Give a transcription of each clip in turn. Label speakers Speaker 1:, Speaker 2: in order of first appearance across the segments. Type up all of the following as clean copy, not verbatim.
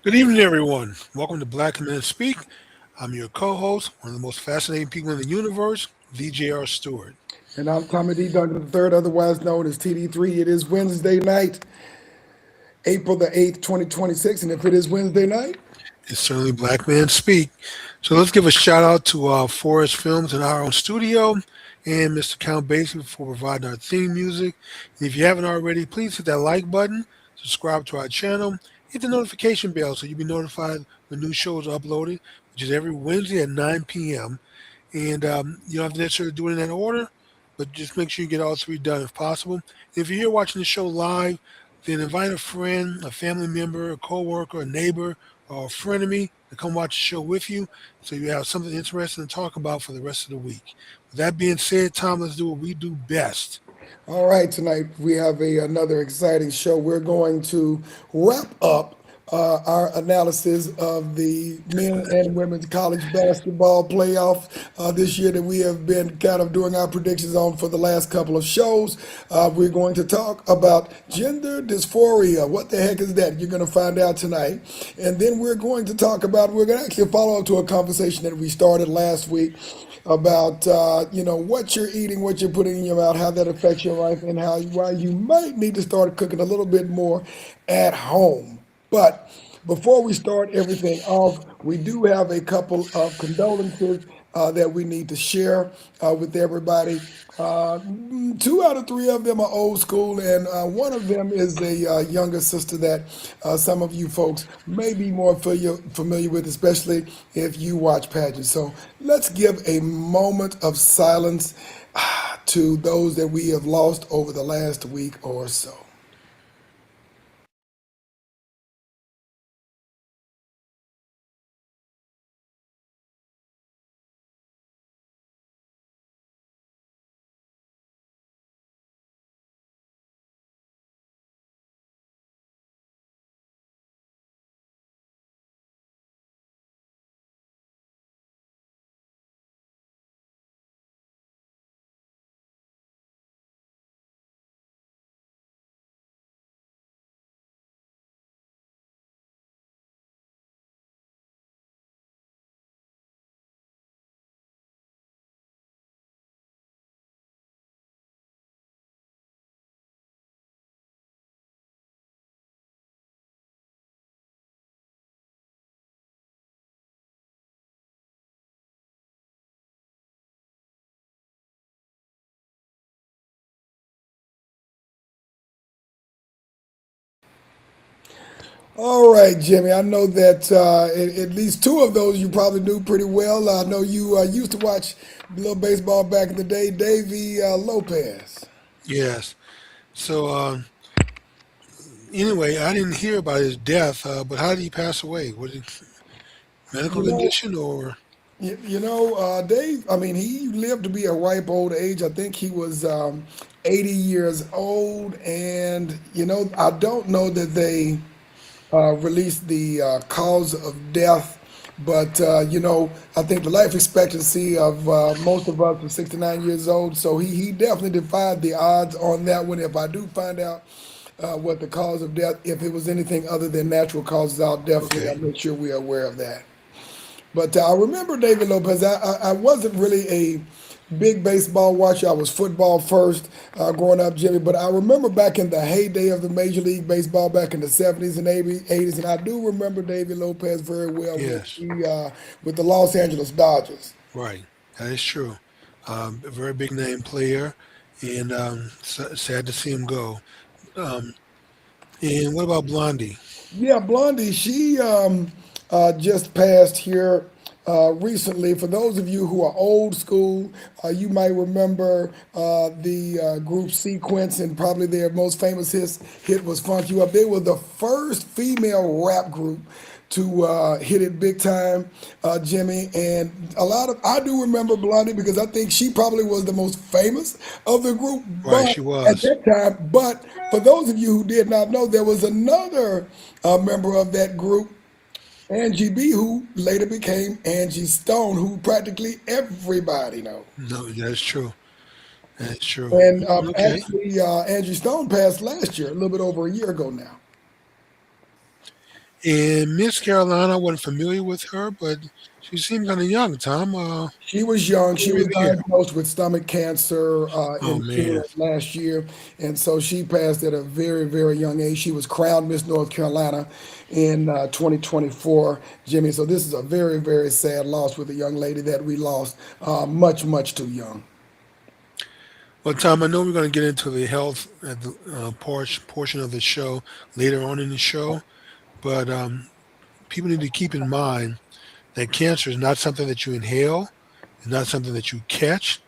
Speaker 1: Good evening, everyone. Welcome to Black Men Speak. I'm your co-host, one of the most fascinating people in the universe, VJR Stewart.
Speaker 2: And I'm Tommy D. Duncan III, otherwise known as TD3. It is Wednesday night, April the 8th, 2026. And if it is Wednesday night,
Speaker 1: It's certainly Black Men Speak. So let's give a shout out to Forest Films in our own studio and Mr. Count Basie for providing our theme music. And if you haven't already, please hit that like button, subscribe to our channel, hit the notification bell so you'll be notified when new shows are uploaded, which is every Wednesday at 9 p.m. And you don't have to necessarily do it in that order, but just make sure you get all three done if possible. If you're here watching the show live, then invite a friend, a family member, a coworker, a neighbor, or a frenemy to come watch the show with you so you have something interesting to talk about for the rest of the week. With that being said, Tom, let's do what we do best.
Speaker 2: all right, tonight we have another exciting show. We're going to wrap up our analysis of the men and women's college basketball playoff this year that we have been kind of doing our predictions on for the last couple of shows. We're going to talk about gender dysphoria. What the heck is that? You're going to find out tonight. And then we're going to actually follow up to a conversation that we started last week about what you're eating, what you're putting in your mouth, how that affects your life, and how why you might need to start cooking a little bit more at home. But before we start everything off, we do have a couple of condolences that we need to share with everybody. Two out of three of them are old school, and one of them is a younger sister that some of you folks may be more familiar with, especially if you watch pageants. So let's give a moment of silence to those that we have lost over the last week or so. All right, Jimmy. I know that at least two of those you probably knew pretty well. I know you used to watch a little baseball back in the day. Davy Lopez.
Speaker 1: Yes. So, anyway, I didn't hear about his death, but how did he pass away? Was it medical
Speaker 2: You know,
Speaker 1: condition or?
Speaker 2: Dave. I mean, he lived to be a ripe old age. I think he was 80 years old, and I don't know that they released the cause of death. But I think the life expectancy of most of us was 69 years old. So he definitely defied the odds on that one. If I do find out what the cause of death, if it was anything other than natural causes, I'll
Speaker 1: Okay.
Speaker 2: make sure we are aware of that. But I remember David Lopez. I wasn't really a big baseball watcher. I was football first growing up, Jimmy. But I remember back in the heyday of the Major League Baseball back in the 70s and 80s, and I do remember David Lopez very well
Speaker 1: Yes.
Speaker 2: with the Los Angeles Dodgers.
Speaker 1: Right. That is true. A very big name player, and sad to see him go. Um, and what about Blondie?
Speaker 2: Yeah, Blondie, she just passed here recently. For those of you who are old school, you might remember the group Sequence, and probably their most famous hit was Funk You Up. They were the first female rap group to hit it big time, Jimmy. And I do remember Blondie because I think she probably was the most famous of the group.
Speaker 1: Right,
Speaker 2: But
Speaker 1: she
Speaker 2: at
Speaker 1: was.
Speaker 2: that time, but for those of you who did not know, there was another member of that group, Angie B, who later became Angie Stone, who practically everybody knows.
Speaker 1: No, that's true. That's true.
Speaker 2: And
Speaker 1: Okay.
Speaker 2: actually, Angie Stone passed last year, a little bit over a year ago now.
Speaker 1: And Miss Carolina, I wasn't familiar with her, but she seemed kind of young, Tom.
Speaker 2: She was young.
Speaker 1: What
Speaker 2: She
Speaker 1: are we
Speaker 2: was
Speaker 1: there?
Speaker 2: diagnosed with stomach cancer
Speaker 1: Oh
Speaker 2: in June
Speaker 1: man.
Speaker 2: of last year, and so she passed at a very, very young age. She was crowned Miss North Carolina in 2024, Jimmy. So this is a very, very sad loss with a young lady that we lost much, much too young.
Speaker 1: Well, Tom, I know we're going to get into the health at the portion of the show later on in the show, but people need to keep in mind that cancer is not something that you inhale, it's not something that you catch.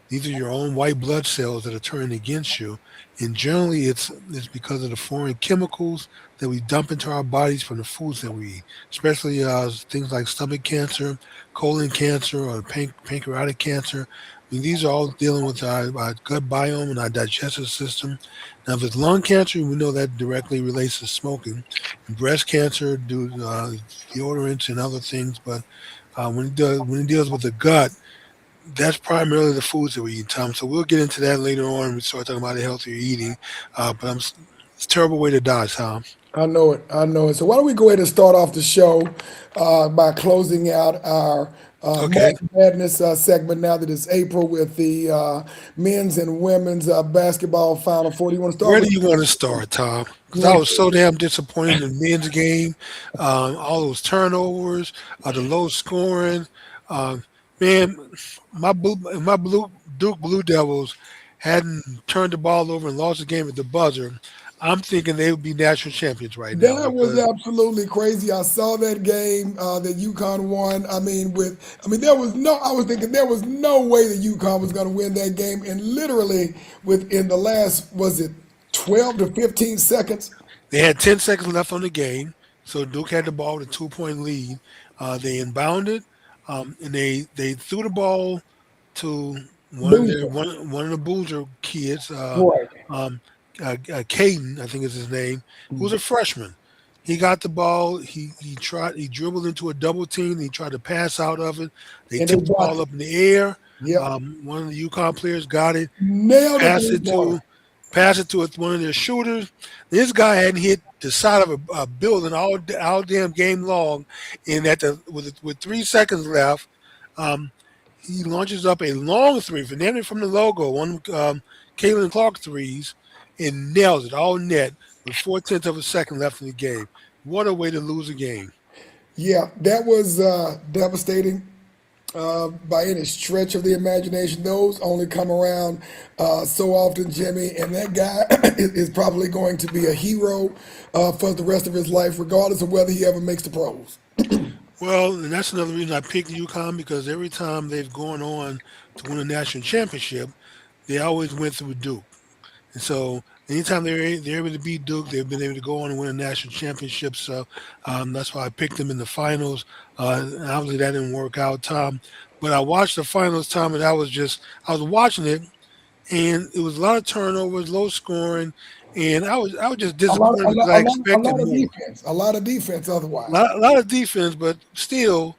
Speaker 1: These are your own white blood cells that are turning against you. And generally, it's because of the foreign chemicals that we dump into our bodies from the foods that we eat, especially things like stomach cancer, colon cancer, or pancreatic cancer. I mean, these are all dealing with our gut biome and our digestive system. Now, if it's lung cancer, we know that directly relates to smoking. And breast cancer, due to deodorants and other things. But when it deals with the gut, that's primarily the foods that we eat, Tom. So we'll get into that later on when we start talking about the healthier eating. It's a terrible way to die, Tom.
Speaker 2: I know it. I know it. So why don't we go ahead and start off the show by closing out our
Speaker 1: Okay.
Speaker 2: March Madness segment now that it's April with the men's and women's basketball Final Four. Do you want to start
Speaker 1: Where do
Speaker 2: with?
Speaker 1: you want to start, Tom?
Speaker 2: You
Speaker 1: Because I
Speaker 2: want
Speaker 1: was so damn disappointed in the men's game. All those turnovers, the low scoring. Um, man, my Duke Blue Devils hadn't turned the ball over and lost the game at the buzzer. I'm thinking they would be national champions right now
Speaker 2: That was
Speaker 1: because
Speaker 2: absolutely crazy. I saw that game that UConn won. There was no. I was thinking there was no way that UConn was going to win that game, and literally within the last was it 12 to 15 seconds.
Speaker 1: they had 10 seconds left on the game, so Duke had the ball with a 2 point lead. They inbounded, and they threw the ball to
Speaker 2: Boozer.
Speaker 1: one of the Boozer kids,
Speaker 2: Right.
Speaker 1: um, Caden, I think is his name, who's a freshman. He got the ball. He dribbled into a double team. And he tried to pass out of it. They
Speaker 2: And they
Speaker 1: tipped the
Speaker 2: blocked
Speaker 1: ball
Speaker 2: it.
Speaker 1: up in the air.
Speaker 2: Yep.
Speaker 1: One of the UConn players got it,
Speaker 2: Nailed a
Speaker 1: passed
Speaker 2: three
Speaker 1: it to
Speaker 2: pointer.
Speaker 1: one of their shooters. This guy hadn't hit the side of a building all damn game long, and with 3 seconds left, um, he launches up a long three from the logo, one Caitlin Clark threes, and nails it all net with 4/10 of a second left in the game. What a way to lose a game!
Speaker 2: Yeah, that was devastating by any stretch of the imagination. Those only come around so often, Jimmy, and that guy is probably going to be a hero for the rest of his life, regardless of whether he ever makes the pros.
Speaker 1: Well, and that's another reason I picked UConn because every time they've gone on to win a national championship, they always went through Duke. And so anytime they're able to beat Duke, they've been able to go on and win a national championship. So that's why I picked them in the finals. And obviously that didn't work out, Tom. But I watched the finals, Tom, and I was watching it, and it was a lot of turnovers, low scoring, and I was just disappointed because I
Speaker 2: A
Speaker 1: expected
Speaker 2: lot of
Speaker 1: more.
Speaker 2: defense, a lot of defense. Otherwise,
Speaker 1: A lot of defense, but still,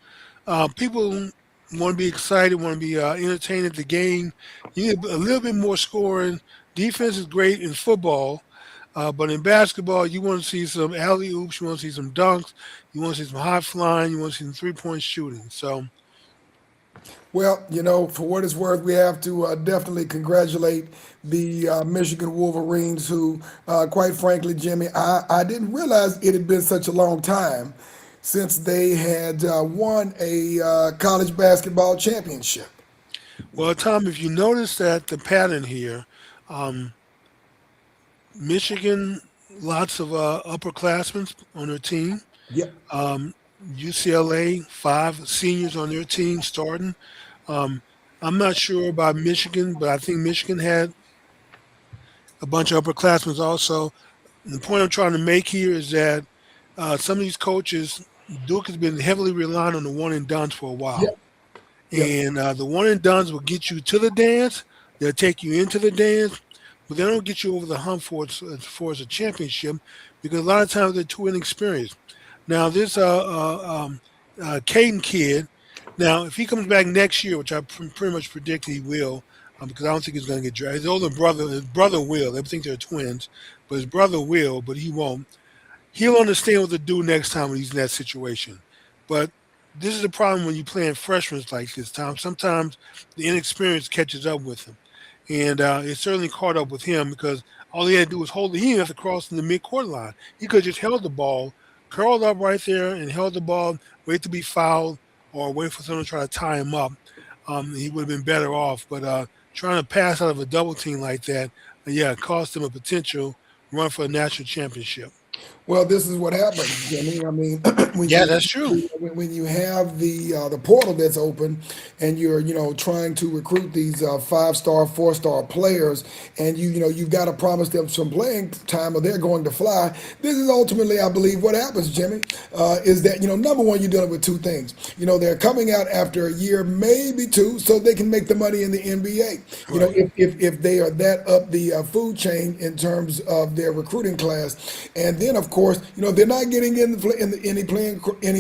Speaker 1: people want to be excited, want to be entertained at the game. You need a little bit more scoring. Defense is great in football, but in basketball, you want to see some alley oops, you want to see some dunks, you want to see some high flying, you want to see some 3 point shooting. So,
Speaker 2: well, for what it's worth, we have to definitely congratulate the Michigan Wolverines, who, quite frankly, Jimmy, I didn't realize it had been such a long time since they had won a college basketball championship.
Speaker 1: well, Tom, if you notice that the pattern here, um, Michigan, lots of upperclassmen on their team.
Speaker 2: Yep.
Speaker 1: Um, UCLA, five seniors on their team starting. Um, I'm not sure about Michigan, but I think Michigan had a bunch of upperclassmen also. And the point I'm trying to make here is that some of these coaches, Duke has been heavily relying on the one and dones for a while.
Speaker 2: Yep. Yep.
Speaker 1: And the one and dones will get you to the dance, they'll take you into the dance, but they don't get you over the hump as far as a championship because a lot of times they're too inexperienced. Now, this Caden kid, now, if he comes back next year, which I pretty much predict he will, because I don't think he's going to get drafted. His brother will. They think they're twins, but his brother will, but he won't. he'll understand what to do next time when he's in that situation. But this is the problem when you're playing freshmen like this, Tom. Sometimes the inexperience catches up with him. And it certainly caught up with him because all he had to do was hold it. He didn't have to cross in the midcourt line. He could have just held the ball, curled up right there, and held the ball, wait to be fouled, or wait for someone to try to tie him up. He would have been better off. But trying to pass out of a double team like that, yeah, it cost him a potential run for a national championship.
Speaker 2: Well, this is what happens, Jimmy. I mean, when
Speaker 1: Yeah,
Speaker 2: you
Speaker 1: that's true.
Speaker 2: when you have the portal that's open, and you're trying to recruit these 5-star, 4-star players, and you've got to promise them some playing time, or they're going to fly. This is ultimately, I believe, what happens, Jimmy. Is that number one, you're dealing with two things. They're coming out after a year, maybe two, so they can make the money in the NBA.
Speaker 1: Right.
Speaker 2: If they are that up the food chain in terms of their recruiting class, and then of course, they're not getting any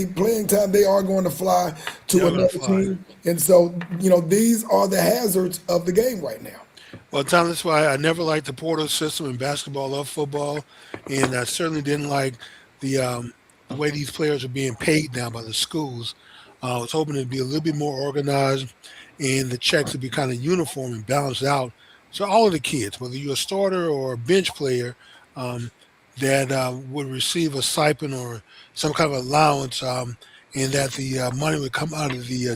Speaker 2: playing time. They are going to fly to
Speaker 1: They're going to
Speaker 2: another
Speaker 1: fly.
Speaker 2: team, and so these are the hazards of the game right now.
Speaker 1: Well, Tom, that's why I never liked the portal system in basketball or football, and I certainly didn't like the way these players are being paid now by the schools. I was hoping it'd be a little bit more organized, and the checks would be kind of uniform and balanced out. So all of the kids, whether you're a starter or a bench player, um, that would receive a stipend or some kind of allowance, and that the money would come out of the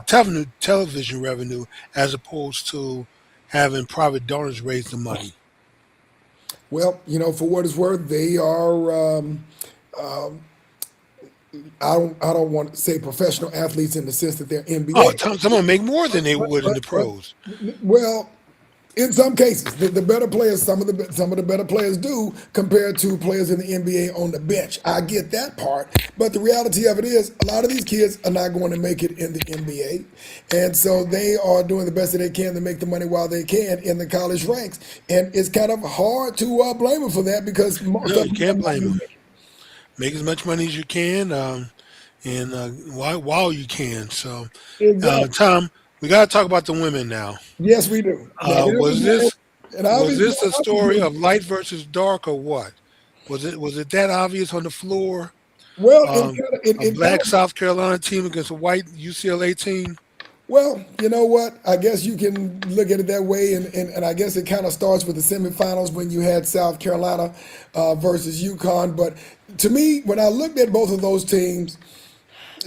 Speaker 1: television revenue as opposed to having private donors raise the money.
Speaker 2: Well, for what it's worth, they are. I don't want to say professional athletes in the sense that they're
Speaker 1: Oh,
Speaker 2: NBA.
Speaker 1: some of them make more than they
Speaker 2: But,
Speaker 1: would in
Speaker 2: but,
Speaker 1: the
Speaker 2: but
Speaker 1: pros.
Speaker 2: well, in some cases, the better players, some of the better players do compared to players in the NBA on the bench. I get that part, but the reality of it is, a lot of these kids are not going to make it in the NBA, and so they are doing the best that they can to make the money while they can in the college ranks. And it's kind of hard to blame them for that because most
Speaker 1: No,
Speaker 2: of
Speaker 1: you
Speaker 2: them are
Speaker 1: can't
Speaker 2: not
Speaker 1: blame
Speaker 2: going
Speaker 1: them.
Speaker 2: to make it.
Speaker 1: Make as much money as you can, and while you can. So,
Speaker 2: Exactly.
Speaker 1: Tom, we got to talk about the women now.
Speaker 2: Yes, we do. Now there
Speaker 1: Was
Speaker 2: was, and I'll
Speaker 1: was
Speaker 2: be,
Speaker 1: this a
Speaker 2: I'll be
Speaker 1: story
Speaker 2: brief.
Speaker 1: of light versus dark or what? Was it that obvious on the floor?
Speaker 2: Well,
Speaker 1: Um, a
Speaker 2: it kind
Speaker 1: black
Speaker 2: of.
Speaker 1: South Carolina team against a white UCLA team.
Speaker 2: Well, you know what? I guess you can look at it that way, and I guess it kind of starts with the semifinals when you had South Carolina versus UConn. But to me, when I looked at both of those teams,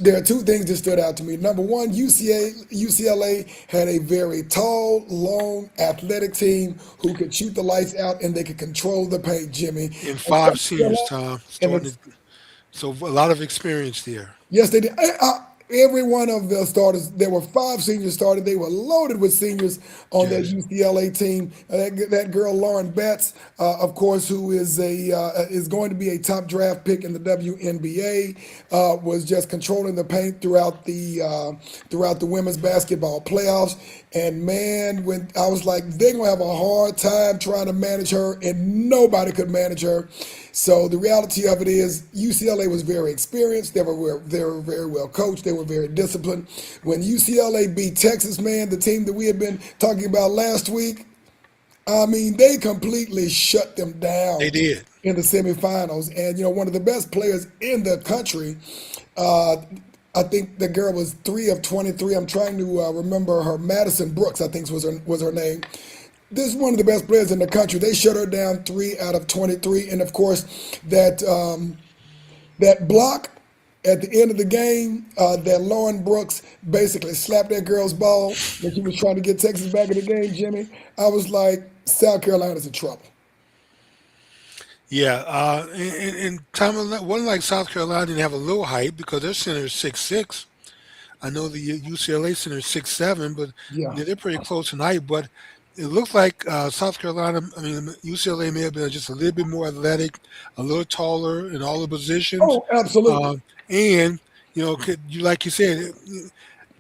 Speaker 2: there are two things that stood out to me. Number one, UCLA had a very tall, long, athletic team who could shoot the lights out and they could control the paint, Jimmy.
Speaker 1: And
Speaker 2: And South
Speaker 1: five seniors,
Speaker 2: Carolina,
Speaker 1: Tom,
Speaker 2: and
Speaker 1: starting
Speaker 2: it's
Speaker 1: to, so a lot of experience there.
Speaker 2: yes, they did. Every one of the starters, there were five seniors started. They were loaded with seniors on that
Speaker 1: Yes,
Speaker 2: UCLA team. That girl Lauren Betts, of course, who is going to be a top draft pick in the WNBA, was just controlling the paint throughout the women's basketball playoffs. And man, when I was like, they're gonna have a hard time trying to manage her, and nobody could manage her. So the reality of it is, UCLA was very experienced. They were very well coached. They were very disciplined. When UCLA beat Texas, man, the team that we had been talking about last week, I mean, they completely shut them
Speaker 1: they
Speaker 2: down
Speaker 1: did.
Speaker 2: in the semifinals. And one of the best players in the country, uh, I think the girl was 3 of 23. I'm trying to remember her. Madison Brooks, I think was her name. This is one of the best players in the country. They shut her down 3 out of 23, and of course, that block at the end of the game, that Lauren Brooks basically slapped that girl's ball when she was trying to get Texas back in the game. Jimmy, I was like, South Carolina's in trouble.
Speaker 1: Yeah, and Tom, one like South Carolina didn't have a little height because their center is 6'6". I know the UCLA center is 6'7", but
Speaker 2: Yeah.
Speaker 1: they're pretty close in height. But it looks like South Carolina, I mean, UCLA may have been just a little bit more athletic, a little taller in all the positions,
Speaker 2: Oh, absolutely.
Speaker 1: um, and you like you said,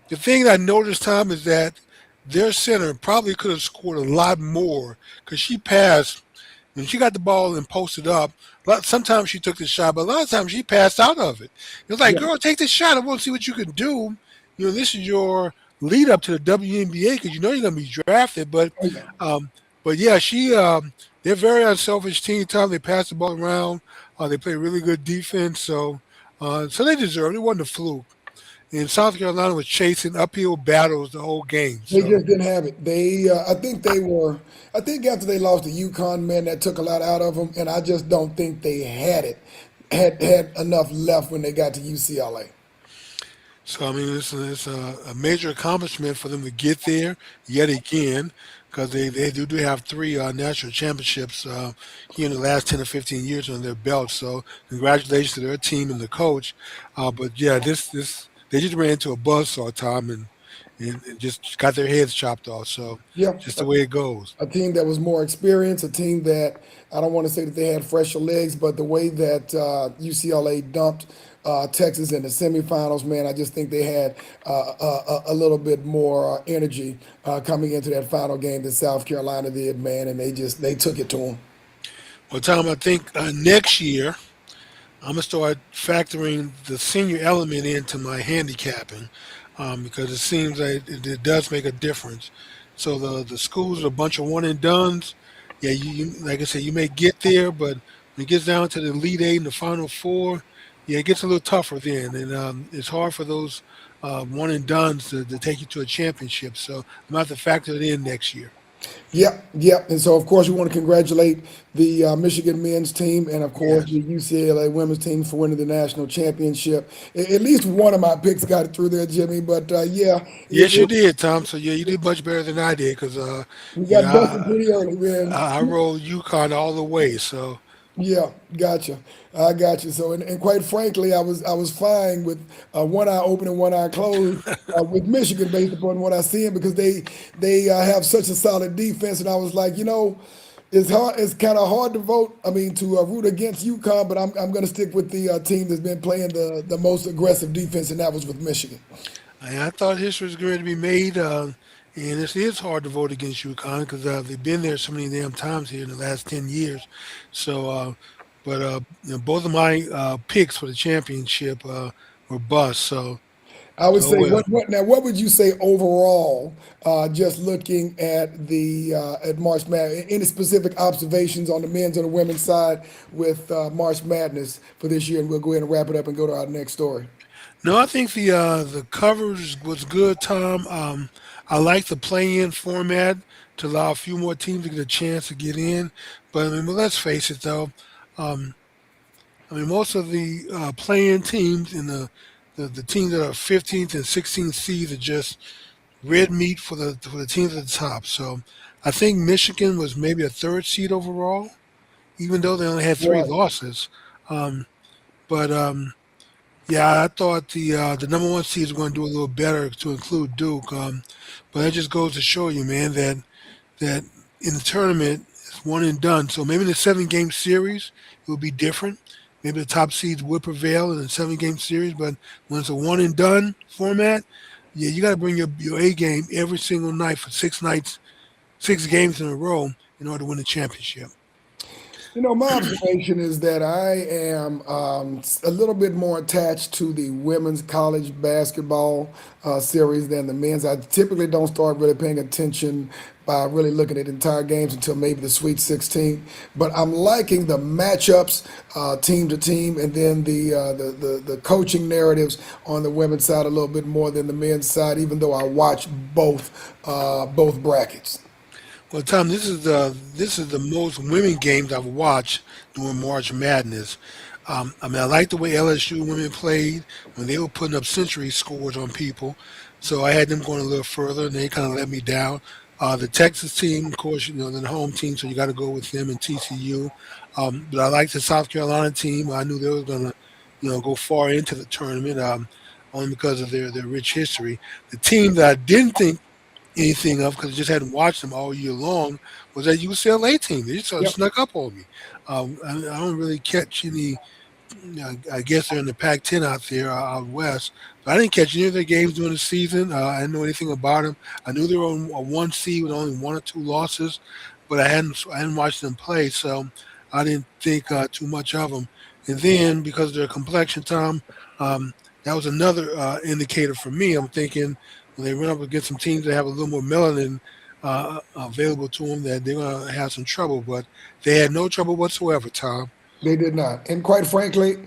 Speaker 1: the thing I noticed, Tom, is that their center probably could have scored a lot more because she passed when she got the ball and posted up. Sometimes she took the shot, but a lot of times she passed out of it. It was like,
Speaker 2: Yeah.
Speaker 1: girl, take the shot. I want to see what you can do. This is your lead up to the WNBA because you know you're going to be drafted.
Speaker 2: Oh, yeah.
Speaker 1: Um, but yeah, she they're a very unselfish team. Tom, they pass the ball around. They play really good defense. So they deserve it. It wasn't a fluke. And South Carolina was chasing uphill battles the whole game.
Speaker 2: They
Speaker 1: So,
Speaker 2: just didn't have it. I think they were. I think after they lost to UConn, man, that took a lot out of them, and I just don't think they had it, had enough left when they got to UCLA.
Speaker 1: so, I mean, it's a major accomplishment for them to get there yet again, because they do have three national championships here in the last 10 or 15 years on their belt. So, congratulations to their team and the coach. But yeah, this they just ran into a buzzsaw, Tom, and just got their heads chopped off. So,
Speaker 2: Yeah,
Speaker 1: just the way it goes.
Speaker 2: a team that was more experienced, a team that I don't want to say that they had fresher legs, but the way that UCLA dumped Texas in the semifinals, man, I just think they had a little bit more energy coming into that final game than South Carolina did, man, and they took it to them.
Speaker 1: Well, Tom, I think next year I'm gonna start factoring the senior element into my handicapping because it seems like it does make a difference. So the schools are a bunch of one and dones. Yeah, you like I said, you may get there, but when it gets down to the Elite Eight and the Final Four, yeah, it gets a little tougher then, and it's hard for those one and dones to take you to a championship. So I'm gonna have to factor it in next year.
Speaker 2: Yep, yep. And so, of course, we want to congratulate the Michigan men's team and, of course,
Speaker 1: Yes,
Speaker 2: the UCLA women's team for winning the national championship. At least one of my picks got it through there, Jimmy. But yeah,
Speaker 1: yes, you did, Tom. So yeah, you did much better than I did because
Speaker 2: we got busted
Speaker 1: yeah,
Speaker 2: pretty early, man.
Speaker 1: I rolled UConn all the way. So
Speaker 2: Yeah, gotcha. I got you. So, and quite frankly, I was fine with one eye open and one eye closed with Michigan based upon what I see because they have such a solid defense, and I was like, it's hard. It's kind of hard to vote. I mean, to root against UConn, but I'm going to stick with the team that's been playing the most aggressive defense, and that was with Michigan.
Speaker 1: I thought history was going to be made, and it is hard to vote against UConn because they've been there so many damn times here in the last 10 years. So, both of my picks for the championship were bust.
Speaker 2: I would
Speaker 1: So
Speaker 2: say
Speaker 1: well.
Speaker 2: what would you say overall, just looking at the at March Madness, any specific observations on the men's and the women's side with March Madness for this year, and we'll go ahead and wrap it up and go to our next story.
Speaker 1: No, I think the coverage was good, Tom. I like the play-in format to allow a few more teams to get a chance to get in. But I mean, well, let's face it, though. Um, I mean, most of the play-in teams and the teams that are 15th and 16th seeds are just red meat for the teams at the top. So I think Michigan was maybe a third seed overall, even though they only had three
Speaker 2: Right.
Speaker 1: losses. Um, but yeah, I thought the number one seed was going to do a little better to include Duke. But that just goes to show you, man, that in the tournament it's one and done. So maybe in the 7 game series it will be different. Maybe the top seeds would prevail in a 7 game series, but when it's a one and done format, yeah, you got to bring your A game every single night for 6 nights, 6 games in a row in order to win the championship.
Speaker 2: My observation is that I am a little bit more attached to the women's college basketball series than the men's. I typically don't start really paying attention by really looking at entire games until maybe the Sweet 16. But I'm liking the matchups, team to team, and then the coaching narratives on the women's side a little bit more than the men's side. Even though I watch both brackets.
Speaker 1: Well, Tom, this is the most women games I've watched during March Madness. I mean, I like the way LSU women played when they were putting up century scores on people. So I had them going a little further, and they kind of let me down. The Texas team, of course, they're the home team, so you got to go with them and TCU. But I like the South Carolina team. I knew they were going to, go far into the tournament, only because of their rich history. The team that I didn't think anything of because I just hadn't watched them all year long was that UCLA team. They just sort of
Speaker 2: Yep.
Speaker 1: snuck up on me. I don't really catch any. I guess they're in the Pac-10 out there out west, but I didn't catch any of their games during the season. I didn't know anything about them. I knew they were on a one seed with only one or two losses, but I hadn't watched them play, so I didn't think too much of them. And then because of their complexion, Tom, um, that was another indicator for me. I'm thinking when they run up against some teams that have a little more melanin, available to them that they're going to have some trouble, but they had no trouble whatsoever, Tom.
Speaker 2: They did not. And quite frankly,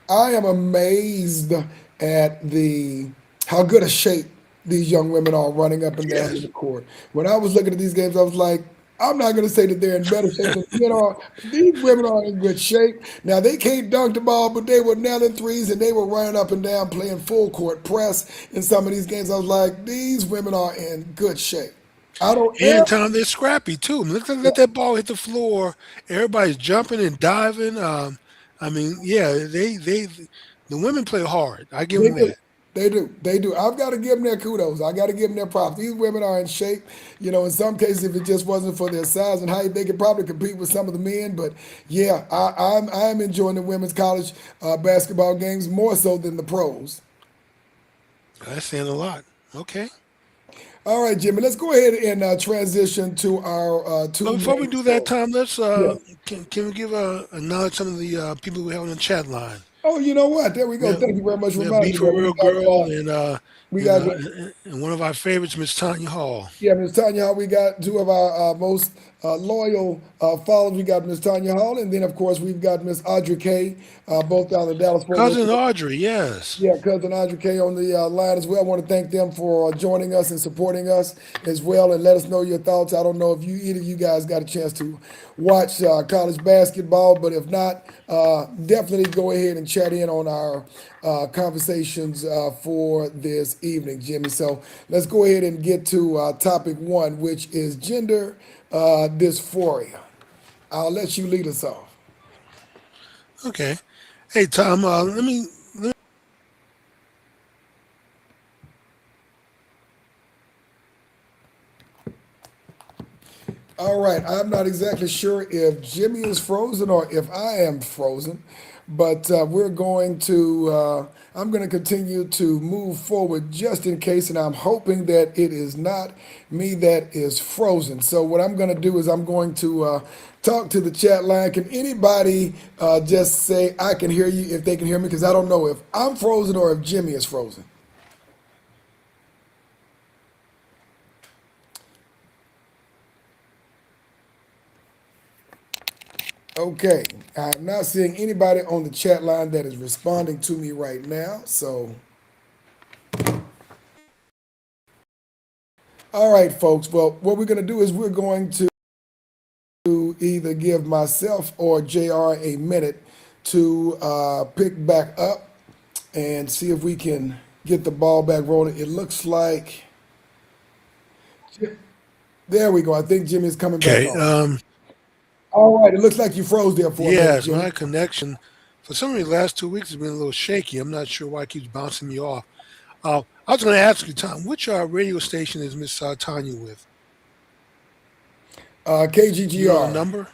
Speaker 2: I am amazed at the how good a shape these young women are running up and down in
Speaker 1: Yes.
Speaker 2: the court. When I was looking at these games, I was like, I'm not going to say that they're in better shape than men are. These women are in good shape. Now they can't dunk the ball, but they were nailing threes and they were running up and down playing full court press in some of these games. I was like, these women are in good shape. I don't
Speaker 1: And
Speaker 2: ever.
Speaker 1: Tom, they're scrappy too. Let that ball hit the floor. Everybody's jumping and diving. I mean, yeah, the women play hard. I give
Speaker 2: They
Speaker 1: them
Speaker 2: do.
Speaker 1: that.
Speaker 2: They do. They do. I've got to give them their kudos. I got to give them their props. These women are in shape. In some cases, if it just wasn't for their size and height, they could probably compete with some of the men. But yeah, I'm enjoying the women's college basketball games more so than the pros.
Speaker 1: That's saying a lot. Okay.
Speaker 2: All right, Jimmy, let's go ahead and transition to our
Speaker 1: But
Speaker 2: two
Speaker 1: before we
Speaker 2: main
Speaker 1: do that,
Speaker 2: stories.
Speaker 1: Tom, let's
Speaker 2: Yeah.
Speaker 1: can we give acknowledge some of the people we have on the chat line?
Speaker 2: Oh, you know what? There we
Speaker 1: We
Speaker 2: go.
Speaker 1: have
Speaker 2: Thank you very much for
Speaker 1: we have
Speaker 2: reminding
Speaker 1: B
Speaker 2: me
Speaker 1: for
Speaker 2: that
Speaker 1: Real Girl
Speaker 2: we got
Speaker 1: and one of our favorites, Miss Tanya Hall.
Speaker 2: Yeah, Ms. Tanya Hall, we got two of our most loyal followers. We got Ms. Tanya Hall, and then, of course, we've got Ms. Audrey K, both down in Dallas, Fort Worth.
Speaker 1: Cousin Audrey, yes.
Speaker 2: Yeah, cousin Audrey K on the line as well. I want to thank them for joining us and supporting us as well, and let us know your thoughts. I don't know if either of you guys got a chance to watch college basketball, but if not, definitely go ahead and chat in on our conversations for this evening, Jimmy. So let's go ahead and get to topic one, which is gender dysphoria. I'll let you lead us off.
Speaker 1: Okay. Hey Tom,
Speaker 2: All right, I'm not exactly sure if Jimmy is frozen or if I am frozen, but I'm going to continue to move forward just in case, and I'm hoping that it is not me that is frozen. So, what I'm going to do is I'm going to talk to the chat line. Can anybody just say, I can hear you if they can hear me? Because I don't know if I'm frozen or if Jimmy is frozen. Okay, I'm not seeing anybody on the chat line that is responding to me right now. So, all right, folks. Well, what we're going to do is we're going to either give myself or JR a minute to pick back up and see if we can get the ball back rolling. It looks like, there we go. I think Jimmy's coming back
Speaker 1: okay.
Speaker 2: on. All right, it looks like you froze there for a minute,
Speaker 1: Yes,
Speaker 2: Jimmy.
Speaker 1: my connection for some reason the last 2 weeks has been a little shaky. I'm not sure why it keeps bouncing me off. I was going to ask you, Tom, which radio station is Miss Tanya with? You don't know the
Speaker 2: KGGR.
Speaker 1: number?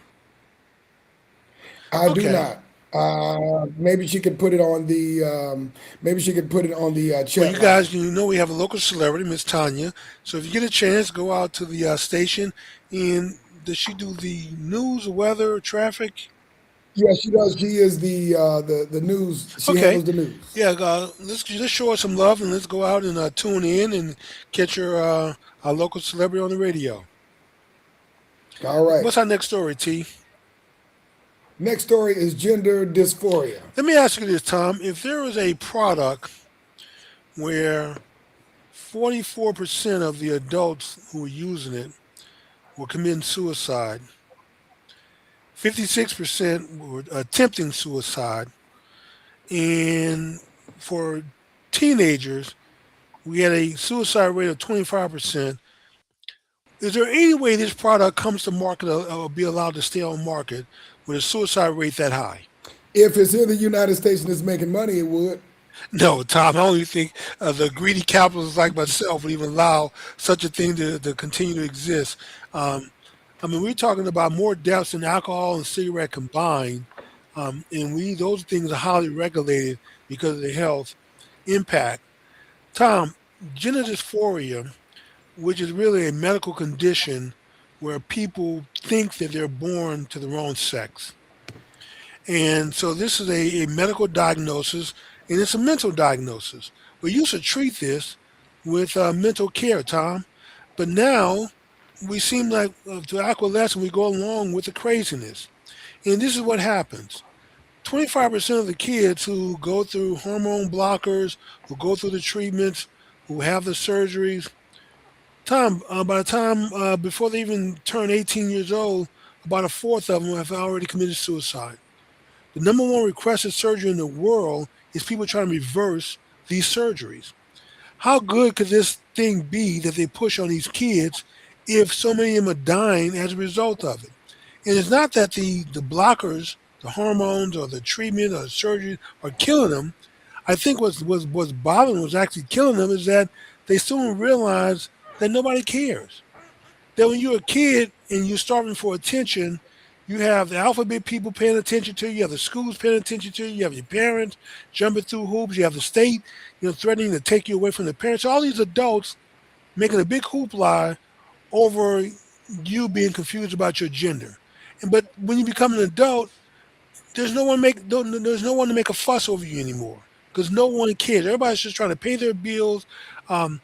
Speaker 2: I do
Speaker 1: Okay.
Speaker 2: not. Maybe she could put it on the
Speaker 1: Well,
Speaker 2: chat
Speaker 1: you
Speaker 2: line.
Speaker 1: guys, you know we have a local celebrity, Miss Tanya. So if you get a chance, go out to the station. And does she do the news, weather, traffic?
Speaker 2: Yeah, she does. She is the news. She
Speaker 1: Okay.
Speaker 2: handles the news.
Speaker 1: Yeah, let's show her some love and let's go out and tune in and catch our local celebrity on the radio.
Speaker 2: All right.
Speaker 1: What's our next story, T?
Speaker 2: Next story is gender dysphoria.
Speaker 1: Let me ask you this, Tom. If there was a product where 44% of the adults who were using it were committing suicide, 56% were attempting suicide, and for teenagers, we had a suicide rate of 25%. Is there any way this product comes to market or be allowed to stay on market with a suicide rate that high?
Speaker 2: If it's in the United States and it's making money, it would.
Speaker 1: No, Tom, I only think the greedy capitalists like myself would even allow such a thing to continue to exist. Um, I mean, we're talking about more deaths than alcohol and cigarette combined, and those things are highly regulated because of the health impact. Tom, gender dysphoria, which is really a medical condition where people think that they're born to the wrong sex. And so this is a medical diagnosis and it's a mental diagnosis. We used to treat this with mental care, Tom, but now we seem like to acquiesce and we go along with the craziness. And this is what happens. 25% of the kids who go through hormone blockers, who go through the treatments, who have the surgeries, by the time before they even turn 18 years old, about a fourth of them have already committed suicide. The number one requested surgery in the world is people trying to reverse these surgeries. How good could this thing be that they push on these kids if so many of them are dying as a result of it? And it's not that the blockers, the hormones or the treatment or the surgery are killing them. I think what's bothering them, what's actually killing them is that they still don't realize that nobody cares. That when you're a kid and you're starving for attention, you have the alphabet people paying attention to you, you have the schools paying attention to you, you have your parents jumping through hoops, you have the state, threatening to take you away from the parents. All these adults making a big hoopla over you being confused about your gender. But when you become an adult, there's no one to make a fuss over you anymore because no one cares. Everybody's just trying to pay their bills, um,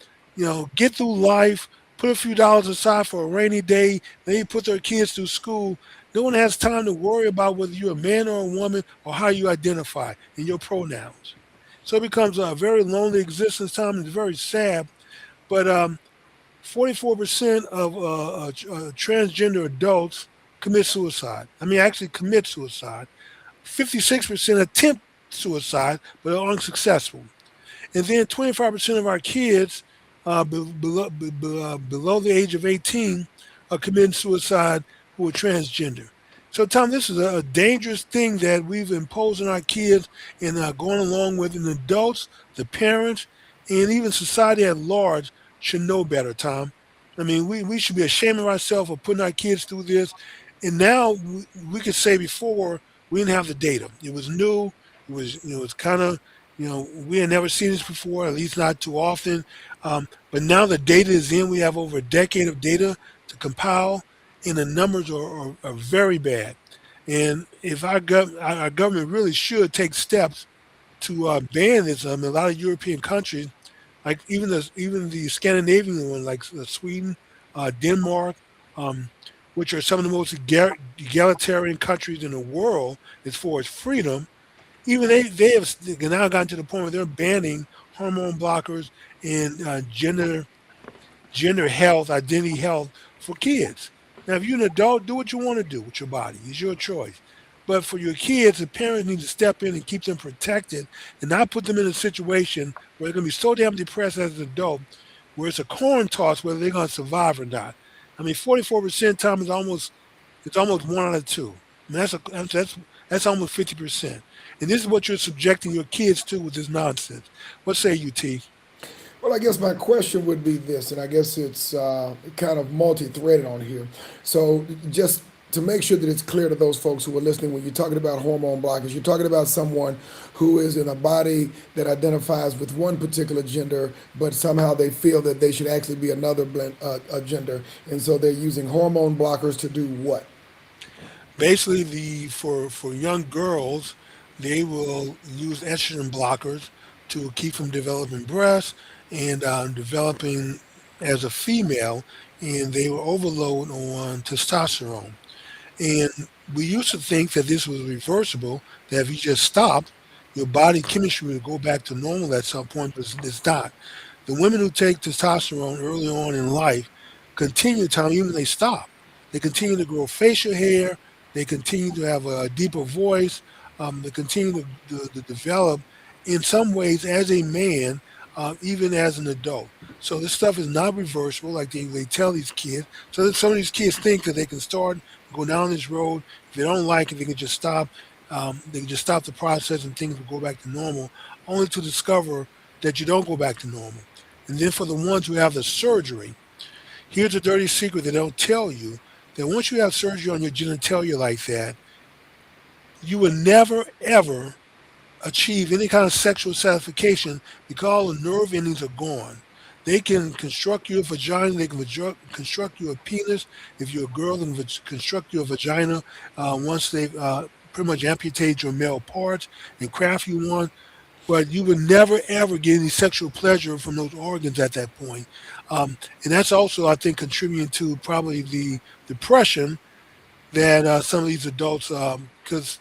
Speaker 1: get through life, put a few dollars aside for a rainy day, maybe put their kids through school. No one has time to worry about whether you're a man or a woman or how you identify in your pronouns. So it becomes a very lonely existence time. It's very sad. But 44% of transgender adults commit suicide. I mean, actually commit suicide. 56% attempt suicide but are unsuccessful. And then 25% of our kids below the age of 18 are committing suicide who are transgender. So, Tom, this is a dangerous thing that we've imposed on our kids and going along with, and adults, the parents, and even society at large should know better, Tom. I mean, we should be ashamed of ourselves for putting our kids through this. And now we could say before we didn't have the data. It was new. It was kind of, we had never seen this before, at least not too often. But now the data is in. We have over a decade of data to compile, and the numbers are very bad. And if our government really should take steps to ban this. A lot of European countries, like even the Scandinavian one, like Sweden, Denmark, um, which are some of the most egalitarian countries in the world as far as freedom, even they have now gotten to the point where they're banning hormone blockers and gender health, identity health for kids. Now, if you're an adult, do what you want to do with your body. It's your choice. But for your kids, the parents need to step in and keep them protected and not put them in a situation where they're going to be so damn depressed as an adult, where it's a coin toss whether they're going to survive or not. I mean, 44% time is almost one out of two. I mean, that's almost 50%. And this is what you're subjecting your kids to with this nonsense. What say you, T?
Speaker 2: Well, I guess my question would be this, and I guess it's kind of multi-threaded on here. So, just to make sure that it's clear to those folks who are listening, when you're talking about hormone blockers, you're talking about someone who is in a body that identifies with one particular gender, but somehow they feel that they should actually be another gender, and so they're using hormone blockers to do what?
Speaker 1: Basically, for young girls, they will use estrogen blockers to keep from developing breasts and developing as a female, and they will overload on testosterone. And we used to think that this was reversible, that if you just stopped, your body chemistry would go back to normal at some point, but it's not. The women who take testosterone early on in life continue time even when they stop. They continue to grow facial hair. They continue to have a deeper voice. They continue to develop in some ways as a man, even as an adult. So this stuff is not reversible, like they tell these kids. So that some of these kids think that they can start go down this road. If they don't like it, they can just stop. They can just stop the process and things will go back to normal, only to discover that you don't go back to normal. And then for the ones who have the surgery, here's a dirty secret they don't tell you, that once you have surgery on your genitalia like that, you will never ever achieve any kind of sexual satisfaction because all the nerve endings are gone. They can construct you a vagina. They can construct you a penis. If you're a girl, they can construct you a vagina once they've pretty much amputated your male parts and craft you one. but you would never ever get any sexual pleasure from those organs at that point. And that's also, I think, contributing to probably the depression that some of these adults, because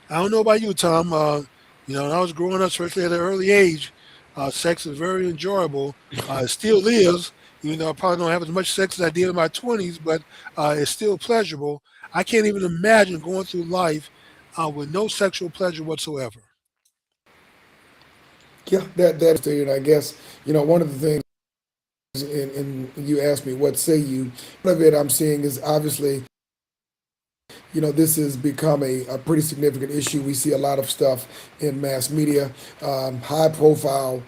Speaker 1: I don't know about you, Tom. When I was growing up, especially at an early age, sex is very enjoyable. It still is, even though I probably don't have as much sex as I did in my 20s, but it's still pleasurable. I can't even imagine going through life with no sexual pleasure whatsoever.
Speaker 2: Yeah, that is interesting. And I guess, one of the things, and you asked me, what say you? One of it I'm seeing is obviously, this has become a pretty significant issue. We see a lot of stuff in mass media, high profile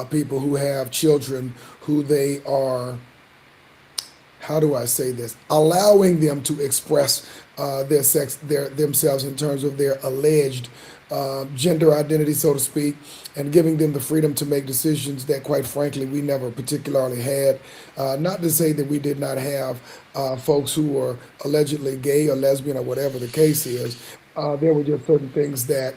Speaker 2: people who have children who they are, how do I say this, allowing them to express their sex, themselves in terms of their alleged gender identity, so to speak, and giving them the freedom to make decisions that, quite frankly, we never particularly had. Not to say that we did not have folks who were allegedly gay or lesbian or whatever the case is. There were just certain things that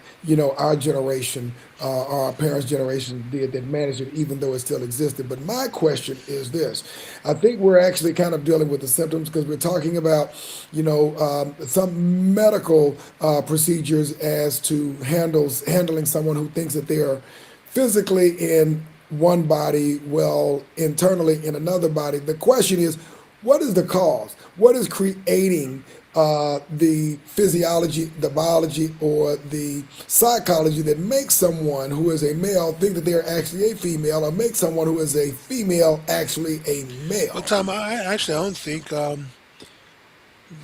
Speaker 2: our generation, our parents' generation did that managed it, even though it still existed. But my question is this: I think we're actually kind of dealing with the symptoms because we're talking about some medical procedures as to handling someone who thinks that they are physically in one body, well, internally in another body. The question is, what is the cause? What is creating the physiology, the biology, or the psychology that makes someone who is a male think that they're actually a female, or make someone who is a female actually a
Speaker 1: Well,
Speaker 2: male?
Speaker 1: Tom, I don't think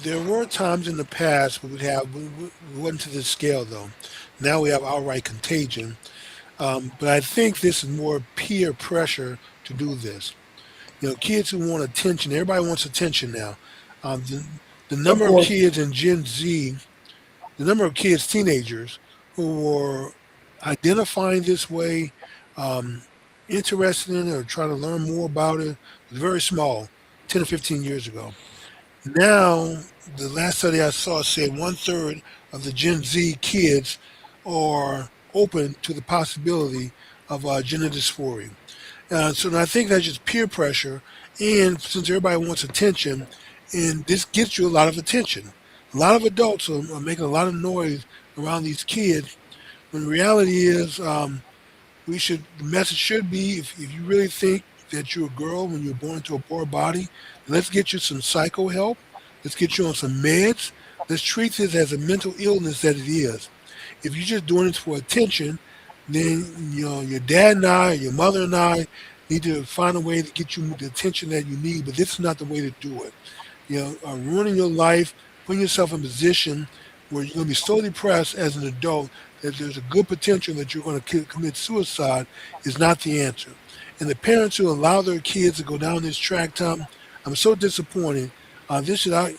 Speaker 1: there were times in the past we wasn't to this scale though. Now we have outright contagion. But I think this is more peer pressure to do this. Kids who want attention. Everybody wants attention now. Um, the, the
Speaker 2: Of
Speaker 1: number of
Speaker 2: course,
Speaker 1: kids in Gen Z, the number of kids, teenagers, who were identifying this way, um, interested in it or trying to learn more about it, was very small 10 or 15 years ago. Now, the last study I saw said one-third of the Gen Z kids are open to the possibility of gender dysphoria. So I think that's just peer pressure, and since everybody wants attention, and this gets you a lot of attention. A lot of adults are making a lot of noise around these kids. When the reality is, the message should be, if you really think that you're a girl when you're born into a boy body, let's get you some psycho help. Let's get you on some meds. Let's treat this as a mental illness that it is. If you're just doing it for attention, then your dad and I, your mother and I, need to find a way to get you the attention that you need. But this is not the way to do it. Ruining your life, putting yourself in a position where you're going to be so depressed as an adult that there's a good potential that you're going to commit suicide is not the answer. And the parents who allow their kids to go down this track, Tom, I'm so disappointed. This should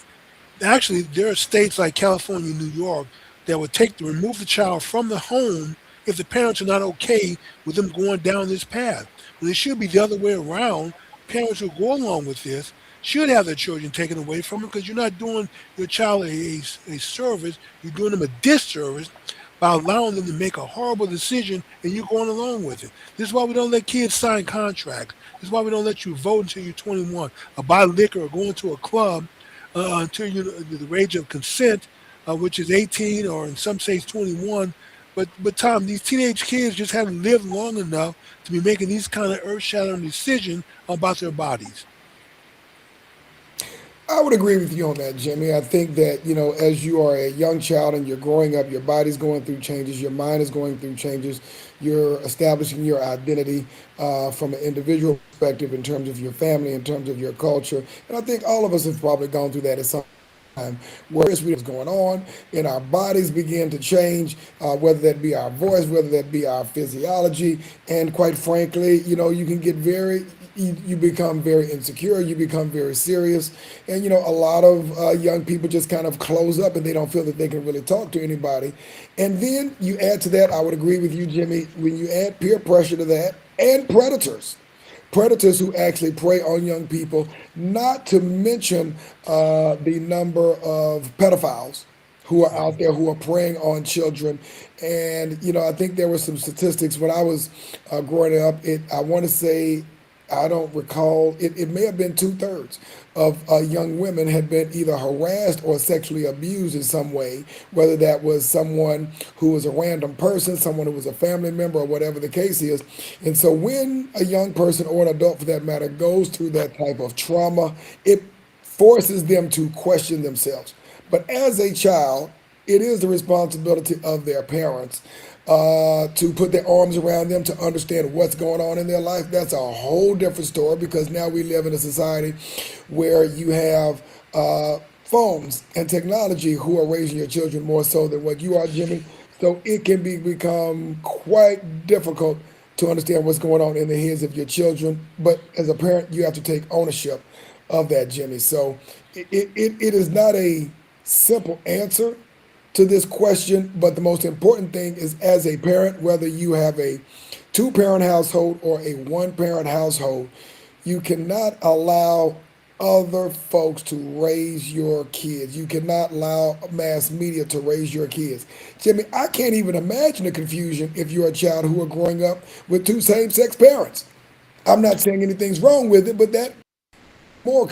Speaker 1: Actually, there are states like California and New York that would remove the child from the home if the parents are not okay with them going down this path. When it should be the other way around. Parents who go along with this should have their children taken away from them because you're not doing your child a service. You're doing them a disservice by allowing them to make a horrible decision and you going along with it. This is why we don't let kids sign contracts. This is why we don't let you vote until you're 21 or buy liquor or go into a club until you the age of consent, which is 18 or in some states 21. But Tom, these teenage kids just haven't lived long enough to be making these kind of earth-shattering decisions about their bodies.
Speaker 2: I would agree with you on that, Jimmy. I think that, as you are a young child and you're growing up, your body's going through changes, your mind is going through changes, you're establishing your identity from an individual perspective in terms of your family, in terms of your culture. And I think all of us have probably gone through that at some time where it's what's going on and our bodies begin to change, whether that be our voice, whether that be our physiology. And quite frankly, you can get you become very insecure, you become very serious. And, a lot of young people just kind of close up and they don't feel that they can really talk to anybody. And then you add to that, I would agree with you, Jimmy, when you add peer pressure to that and predators who actually prey on young people, not to mention the number of pedophiles. who are out there who are preying on children. And I think there were some statistics when I was growing up. I want to say, I don't recall. It may have been two-thirds of young women had been either harassed or sexually abused in some way, whether that was someone who was a random person, someone who was a family member, or whatever the case is. And so, when a young person or an adult, for that matter, goes through that type of trauma, it forces them to question themselves. But as a child, it is the responsibility of their parents to put their arms around them to understand what's going on in their life. That's a whole different story because now we live in a society where you have phones and technology who are raising your children more so than what you are, Jimmy. So it can become quite difficult to understand what's going on in the heads of your children. But as a parent, you have to take ownership of that, Jimmy. So it is not a simple answer to this question, but the most important thing is as a parent, whether you have a two-parent household or a one-parent household, you cannot allow other folks to raise your kids. You cannot allow mass media to raise your kids. Jimmy, I can't even imagine the confusion if you're a child who are growing up with two same-sex parents. I'm not saying anything's wrong with it, but that more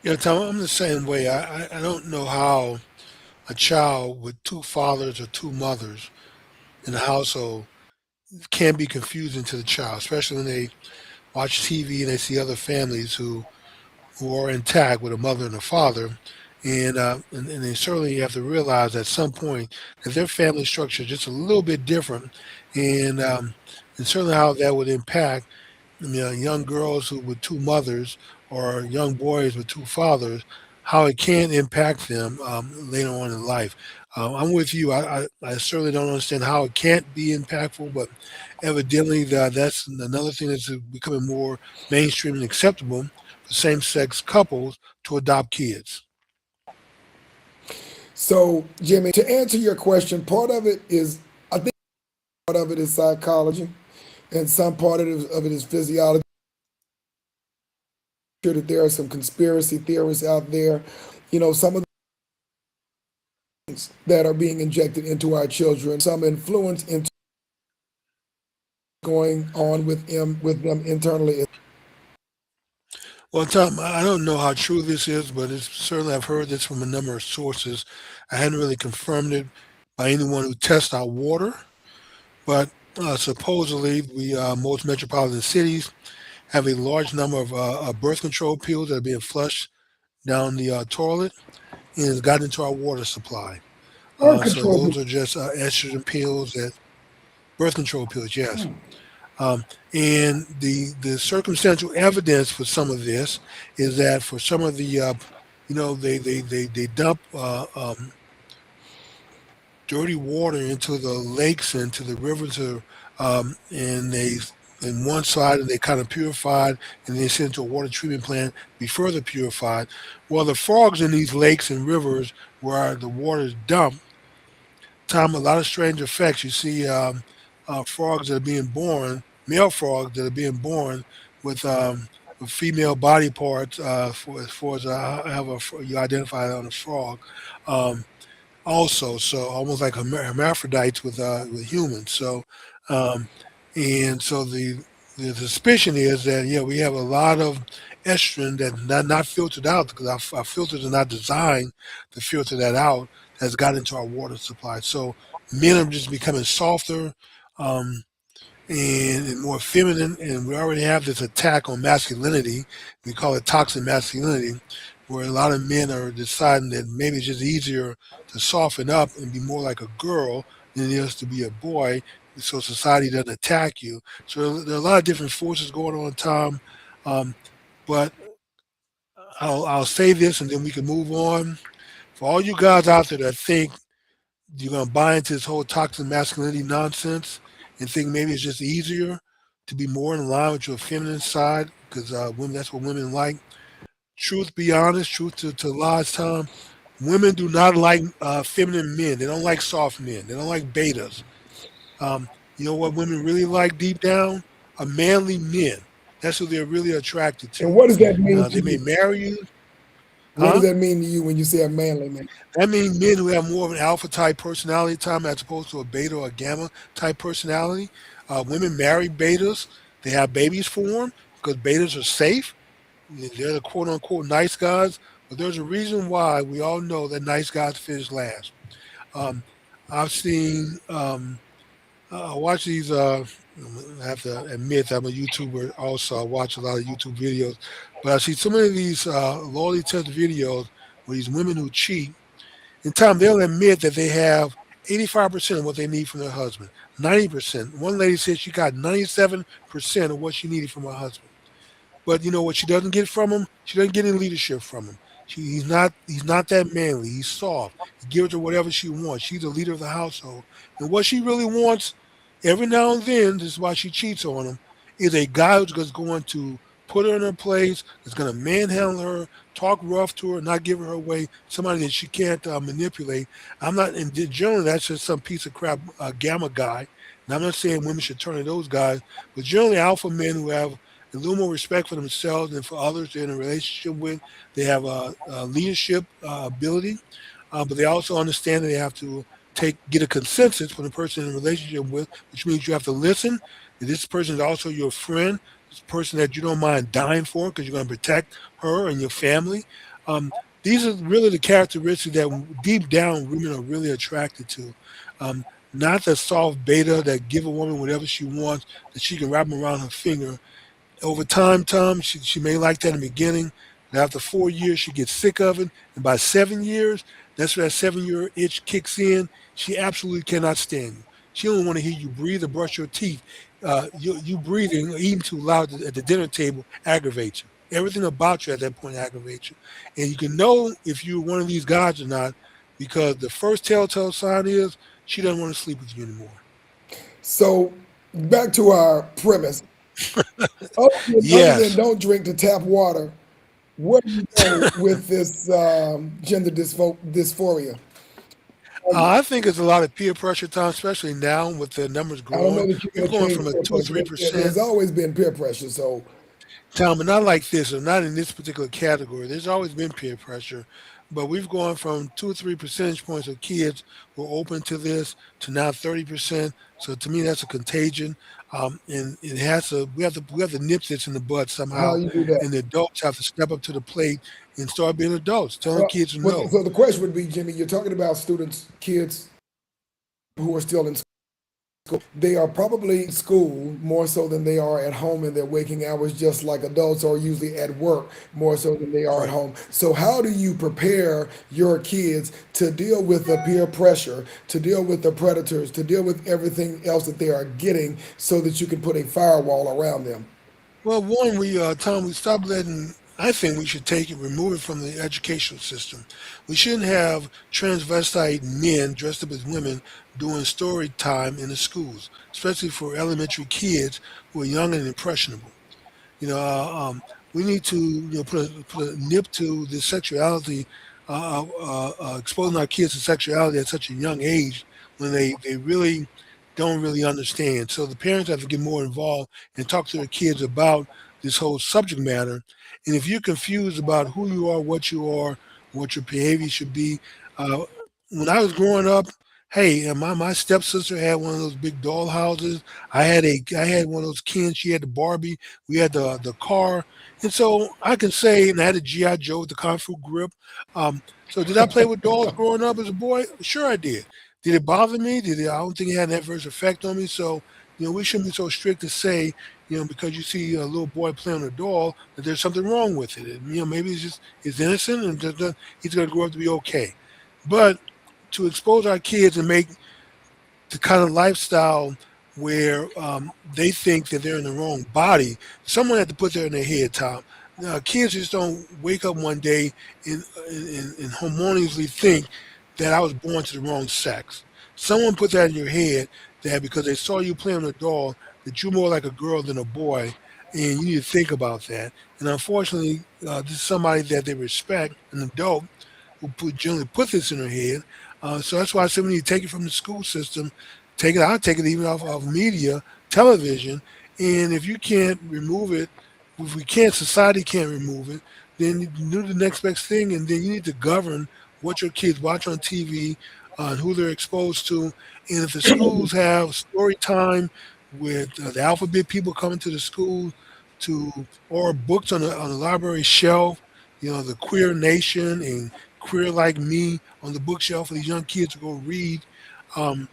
Speaker 1: Yeah, Tom, I'm the same way. I don't know how a child with two fathers or two mothers in a household can be confusing to the child, especially when they watch TV and they see other families who are intact with a mother and a father. And they certainly have to realize at some point that their family structure is just a little bit different, and um, and certainly how that would impact young girls who with two mothers or young boys with two fathers, how it can impact them later on in life. I'm with you. I certainly don't understand how it can't be impactful, but evidently that's another thing that's becoming more mainstream and acceptable for same-sex couples to adopt kids.
Speaker 2: So, Jimmy, to answer your question, part of it is, I think part of it is psychology, and some part of it is physiology. Sure that there are some conspiracy theories out there. Some of the things that are being injected into our children, some influence into going on with them internally.
Speaker 1: Well, Tom, I don't know how true this is, but it's certainly I've heard this from a number of sources. I hadn't really confirmed it by anyone who tests our water, but supposedly most metropolitan cities have a large number of birth control pills that are being flushed down the toilet and it's gotten into our water supply.
Speaker 2: Birth
Speaker 1: So
Speaker 2: control.
Speaker 1: those are just estrogen pills that birth control pills, yes. Um, and the circumstantial evidence for some of this is that for some of they dump dirty water into the lakes and to the rivers, and they in one side and they kind of purified and they sent to a water treatment plant be further purified. Well, the frogs in these lakes and rivers where the water is dumped, Tom, a lot of strange effects. You see frogs that are being born, male frogs that are being born with female body parts. For as far as you identify it on a frog. Um, Also, so almost like hermaphrodites with humans. Um, and so the suspicion is that yeah, we have a lot of estrogen that not filtered out because our filters are not designed to filter that out. That's got into our water supply. So men are just becoming softer. Um, and more feminine. And we already have this attack on masculinity. We call it toxic masculinity, where a lot of men are deciding that maybe it's just easier to soften up and be more like a girl than it is to be a boy, so society doesn't attack you. So there are a lot of different forces going on, Tom. Um, but I'll say this, and then we can move on. For all you guys out there that think you're gonna buy into this whole toxic masculinity nonsense and think maybe it's just easier to be more in line with your feminine side because women that's what women like. Truth be honest, truth to lies, Tom. Women do not like feminine men. They don't like soft men. They don't like betas. Um, you know what women really like deep down? A manly men. That's who they're really attracted
Speaker 2: And
Speaker 1: to.
Speaker 2: what does that mean to
Speaker 1: They may
Speaker 2: you?
Speaker 1: marry you.
Speaker 2: What does
Speaker 1: Huh?
Speaker 2: that mean to you when you say a manly man?
Speaker 1: That means men who have more of an alpha type personality time as opposed to a beta or a gamma type personality. Women marry betas. They have babies for them because betas are safe. They're the quote unquote nice guys. But there's a reason why we all know that nice guys finish last. Um, I've seen, I watch these, I have to admit I'm a YouTuber also. I watch a lot of YouTube videos. But I see so many of these loyalty test videos where these women who cheat in time, they'll admit that they have 85% of what they need from their husband, 90%. One lady said she got 97% of what she needed from her husband. But you know what she doesn't get from him? She doesn't get any leadership from him. He's not that manly. He's soft. He gives her whatever she wants. She's the leader of the household. And what she really wants, every now and then, this is why she cheats on him, is a guy who's just going to put her in her place, is going to manhandle her, talk rough to her, not give her way, somebody that she can't manipulate. I'm not, and generally that's just some piece of crap gamma guy. And I'm not saying women should turn to those guys, but generally alpha men who have a little more respect for themselves and for others they're in a relationship with. They have a leadership ability, but they also understand that they have to get a consensus from the person in a relationship with, which means you have to listen. That this person is also your friend, this person that you don't mind dying for because you're going to protect her and your family. Um, these are really the characteristics that deep down women are really attracted to. Um, Not the soft beta that give a woman whatever she wants, that she can wrap around her finger over time, Tom, she may like that in the beginning, but after 4 years, she gets sick of it. And by 7 years, that's where that 7 year itch kicks in. She absolutely cannot stand you. She don't want to hear you breathe or brush your teeth. You breathing or eating too loud at the dinner table aggravates you. Everything about you at that point aggravates you. And you can know if you're one of these guys or not because the first telltale sign is she doesn't want to sleep with you anymore.
Speaker 2: So back to our premise. Other than
Speaker 1: Yes.
Speaker 2: don't drink the tap water, where do you go with this gender dysphoria?
Speaker 1: I think it's a lot of peer pressure time, especially now with the numbers
Speaker 2: I don't know
Speaker 1: growing.
Speaker 2: that you're
Speaker 1: We've
Speaker 2: going to
Speaker 1: gone
Speaker 2: change
Speaker 1: from a
Speaker 2: peer
Speaker 1: two or
Speaker 2: pressure.
Speaker 1: three
Speaker 2: There's
Speaker 1: percent
Speaker 2: always been peer pressure. So
Speaker 1: time, but not like this, or not in this particular category. There's always been peer pressure, but we've gone from 2 or 3 percentage points of kids who are open to this to now 30%. So to me, that's a contagion, and it has to. We have to nip this in the bud
Speaker 2: how
Speaker 1: somehow,
Speaker 2: you do that?
Speaker 1: and the adults have to step up to the plate and start being adults, telling kids no.
Speaker 2: So the question would be, Jimmy, you're talking about students, kids who are still in school. They are probably in school more so than they are at home in their waking hours, just like adults are usually at work more so than they are at
Speaker 1: Right.
Speaker 2: home. So, how do you prepare your kids to deal with the peer pressure, to deal with the predators, to deal with everything else that they are getting so that you can put a firewall around them?
Speaker 1: Well, one, Tom, we stop letting. I think we should take it, remove it from the educational system. We shouldn't have transvestite men dressed up as women doing story time in the schools, especially for elementary kids who are young and impressionable. You know, we need to put a nip to the sexuality, exposing our kids to sexuality at such a young age when they really don't really understand. So the parents have to get more involved and talk to their kids about this whole subject matter. And if you're confused about who you are, what your behavior should be, uh, when I was growing up, hey, my stepsister had one of those big doll houses. I had one of those Kens. She had the Barbie. We had the car, and so I can say, and I had a GI Joe with the Kung Fu grip. So did I play with dolls growing up as a boy? Sure, I did. Did it bother me? Did it? I don't think it had an adverse effect on me. So we shouldn't be so strict to say because you see a little boy playing a doll that there's something wrong with it. And, maybe it's innocent and he's going to grow up to be okay. But to expose our kids and make the kind of lifestyle where they think that they're in the wrong body. Someone had to put that in their head, Tom. Kids just don't wake up one day and harmoniously think that I was born to the wrong sex. Someone put that in your head that because they saw you playing with a doll, that you're more like a girl than a boy, and you need to think about that. And unfortunately, this is somebody that they respect, an adult, who generally put this in her head. So that's why I said we need to take it from the school system, take it out, take it even off of media, television, and if you can't remove it, if we can't, society can't remove it. then you do the next best thing, and then you need to govern what your kids watch on TV, and who they're exposed to. And if the schools have story time with the alphabet people coming to the school to, or books on the library shelf, the Queer Nation and Queer Like Me on the bookshelf for these young kids to go read. Um,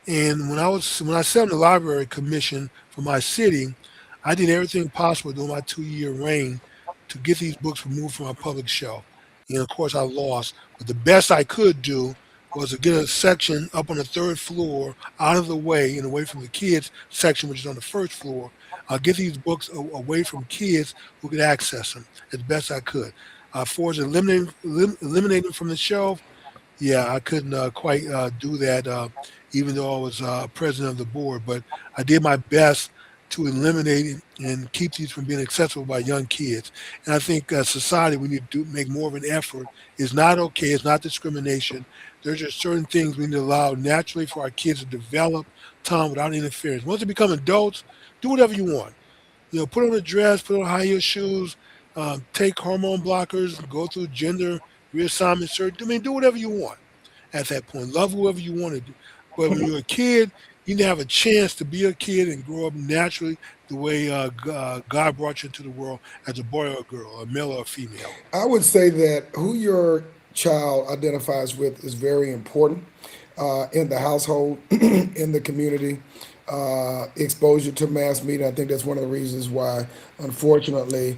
Speaker 1: and when I sat on the library commission for my city, I did everything possible during my 2 year reign to get these books removed from my public shelf. And of course, I lost. But the best I could do was to get a section up on the third floor out of the way and away from the kids section, which is on the first floor. Get these books away from kids who could access them as best I could. For eliminating them from the shelf, yeah, I couldn't quite do that, even though I was president of the board. But I did my best to eliminate it and keep these from being accessible by young kids. And I think society, we need to make more of an effort. It's not okay. It's not discrimination. There's just certain things we need to allow naturally for our kids to develop time without interference. Once they become adults, do whatever you want. Put on a dress, put on high heel shoes, take hormone blockers, go through gender reassignment surgery. I mean, do whatever you want at that point. Love whoever you want to do. But when you're a kid, you need to have a chance to be a kid and grow up naturally the way God brought you into the world as a boy or a girl, a male or a female.
Speaker 2: I would say that who your child identifies with is very important in the household, in the community. Exposure to mass media. I think that's one of the reasons why, unfortunately,